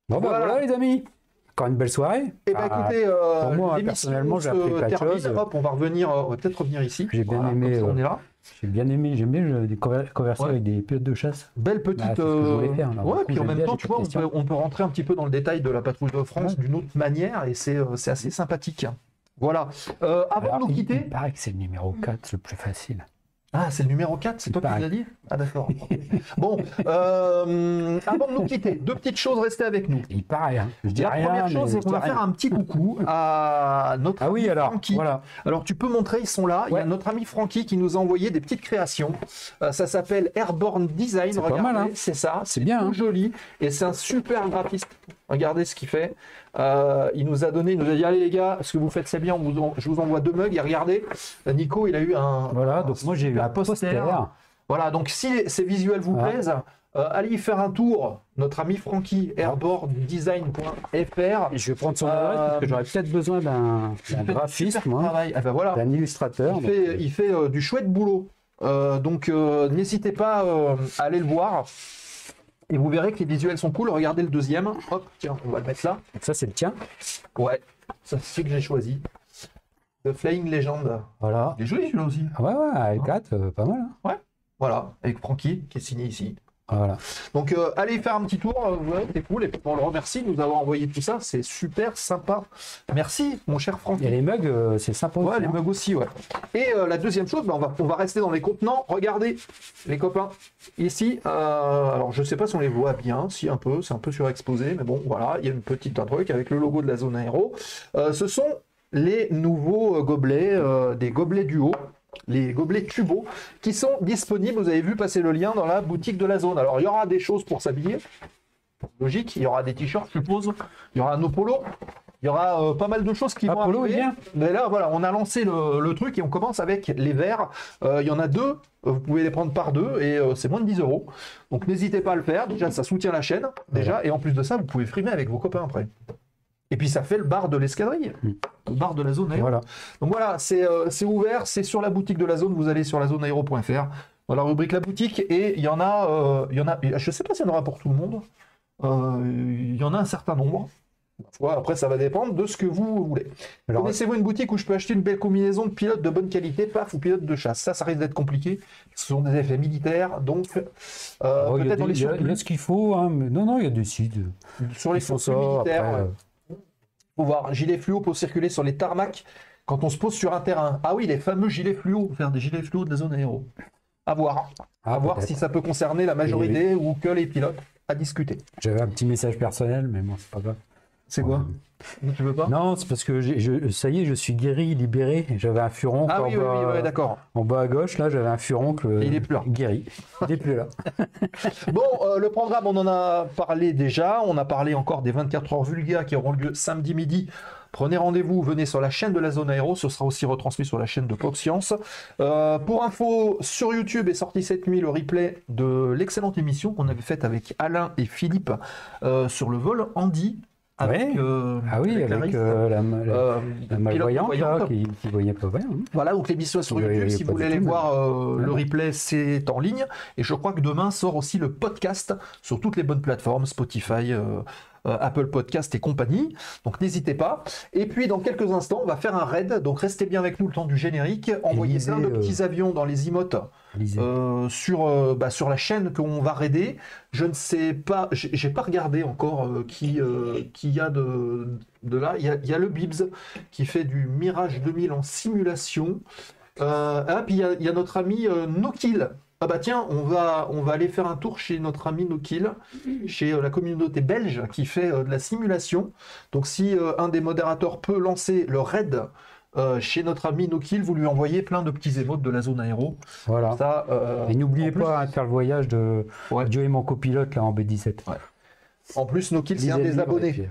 Bon, bah voilà, les amis. Encore une belle soirée. Eh bien, écoutez, pour moi, l'émission personnellement, j'ai appris plein de termine. choses. Hop, on va peut-être revenir ici. J'ai bien Voilà, aimé. comme ça, on est là. J'ai bien aimé. J'aime bien converser avec des pilotes de chasse. Belle petite. Bah, c'est ce que je voulais faire, là. Ouais, Du coup, puis en j'aime même bien, temps, j'ai tu pas de vois, questions. on peut rentrer un petit peu dans le détail de la patrouille de France d'une autre manière et c'est assez sympathique. Voilà. Avant Alors, de nous quitter. il paraît que c'est le numéro 4, le plus facile. Ah, c'est le numéro 4, c'est toi qui paraît. l'as dit? Ah, d'accord. Bon, avant de nous quitter, deux petites choses, restez avec nous. Il paraît, hein. Je dis La rien, première chose, mais c'est qu'on va je dis faire rien. un petit coucou à notre Ah oui, ami alors, Francky. voilà. Alors, tu peux montrer, ils sont là. Il y a Ouais. notre ami Francky qui nous a envoyé des petites créations. Ça s'appelle Airborne Design. C'est pas Regardez, mal, hein. c'est ça. C'est bien, tout hein. joli. Et c'est un super graphiste. Regardez ce qu'il fait. Il nous a dit allez les gars, ce que vous faites c'est bien. Je vous envoie 2 mugs. Et regardez, Nico, il a eu un. Voilà, donc moi j'ai eu super un poster. Voilà, donc si ces visuels vous Voilà. plaisent, allez y faire un tour. Notre ami Francky, airbornedesign.fr. Je vais prendre son adresse parce que j'aurais peut-être besoin d'un graphiste, moi, Travail. Ah ben voilà. d'un illustrateur. Il fait du chouette boulot. Donc n'hésitez pas à aller le voir. Et vous verrez que les visuels sont cool. Regardez le deuxième. Hop, tiens, on va le mettre là. Donc ça, c'est le tien. Ouais, ça c'est ce que j'ai choisi. The Flying Legend. Voilà. Il est joli celui-là aussi. Ouais, L4, pas mal. Hein. Voilà, avec Francky qui est signé ici. Voilà. Donc allez faire un petit tour, vous verrez, c'est cool. Et puis on le remercie de nous avoir envoyé tout ça, c'est super sympa. Merci mon cher Francky. Et les mugs, c'est sympa Ouais, aussi. les hein. mugs aussi, ouais. Et la deuxième chose, on va rester dans les contenants. Regardez, les copains, ici, alors je sais pas si on les voit bien, si un peu, c'est un peu surexposé, mais bon, voilà, il y a un truc avec le logo de la zone aéro. Ce sont les nouveaux gobelets, des gobelets duo. Les gobelets Cubo qui sont disponibles, vous avez vu passer le lien dans la boutique de la zone. Alors il y aura des choses pour s'habiller, logique, il y aura des t-shirts, je suppose, il y aura nos polos, il y aura pas mal de choses qui vont polo, arriver. il vient. Mais là voilà, on a lancé le truc et on commence avec les verres. Il y en a 2, vous pouvez les prendre par 2 et c'est moins de 10 €. Donc n'hésitez pas à le faire, déjà ça soutient la chaîne, déjà, et en plus de ça, vous pouvez frimer avec vos copains après. Et puis ça fait le bar de l'escadrille, le bar de la zone aéro. Voilà. Donc voilà, c'est ouvert, c'est sur la boutique de la zone, vous allez sur la zoneaéro.fr, dans la rubrique la boutique, et il y en a, je sais pas s'il y en aura pour tout le monde, il y en a un certain nombre. Après ça va dépendre de ce que vous voulez. Alors, Connaissez-vous une boutique où je peux acheter une belle combinaison de pilote de bonne qualité, paf, ou pilote de chasse? Ça risque d'être compliqué, ce sont des effets militaires, donc il y a peut-être dans les il y a surplus, ce qu'il faut, hein, mais non, il y a des sites. sur les Ils font surplus ça, militaires. après, Faut voir, gilet fluo pour circuler sur les tarmacs quand on se pose sur un terrain. Ah oui, les fameux gilets fluo, faire des gilets fluo de la zone aéro. À voir. À voir peut-être. si ça peut concerner la majorité ou que les pilotes. À discuter. J'avais un petit message personnel, mais bon, c'est pas grave. C'est quoi? Tu veux pas? Non, c'est parce que ça y est, je suis guéri, libéré. J'avais un furoncle Ah oui, oui, d'accord. en bas à gauche, là, j'avais un furoncle Et il est plus là. guéri. Il est plus là. Bon, le programme, on en a parlé déjà. On a parlé encore des 24 heures Vulga qui auront lieu samedi midi. Prenez rendez-vous, venez sur la chaîne de la zone aéro, ce sera aussi retransmis sur la chaîne de Pop Science. Pour info, sur YouTube est sorti cette nuit le replay de l'excellente émission qu'on avait faite avec Alain et Philippe sur le vol Andy. Avec, Ouais. Ah oui, avec la malvoyante là, qui voyait pas bien. Hein. Voilà, donc l'émission est sur Qui YouTube. voyait Si pas vous voulez du aller tout, voir le Ouais. replay, c'est en ligne. Et je crois que demain sort aussi le podcast sur toutes les bonnes plateformes, Spotify, Apple Podcast et compagnie. Donc n'hésitez pas. Et puis dans quelques instants, on va faire un raid. Donc restez bien avec nous le temps du générique. Envoyez lisez, plein de petits avions dans les emotes Lisez. sur la chaîne qu'on va raider. Je ne sais pas, j'ai pas regardé encore qui y a de là. Il y a le Bibs qui fait du Mirage 2000 en simulation. Puis il y a notre ami Nokil. Ah bah tiens, on va aller faire un tour chez notre ami Nokil, chez la communauté belge qui fait de la simulation. Donc si un des modérateurs peut lancer le raid chez notre ami Nokil, vous lui envoyez plein de petits émotes de la zone aéro. Voilà. Ça, Et n'oubliez en plus- pas de faire le voyage de Ouais. Dieu et mon copilote là en B17. Ouais. En plus, Nokil, c'est Lisez un le des livre, abonnés. et puis,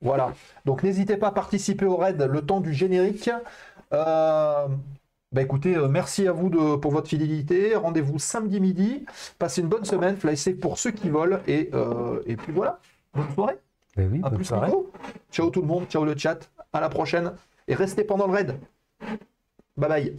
Voilà. Donc n'hésitez pas à participer au raid le temps du générique. Écoutez, merci à vous pour votre fidélité. Rendez-vous samedi midi. Passez une bonne semaine. Fly safe pour ceux qui volent. Et puis voilà. Bonne soirée. Ben oui, À bonne plus soirée. Nico. Ciao tout le monde. Ciao le chat. À la prochaine. Et restez pendant le raid. Bye bye.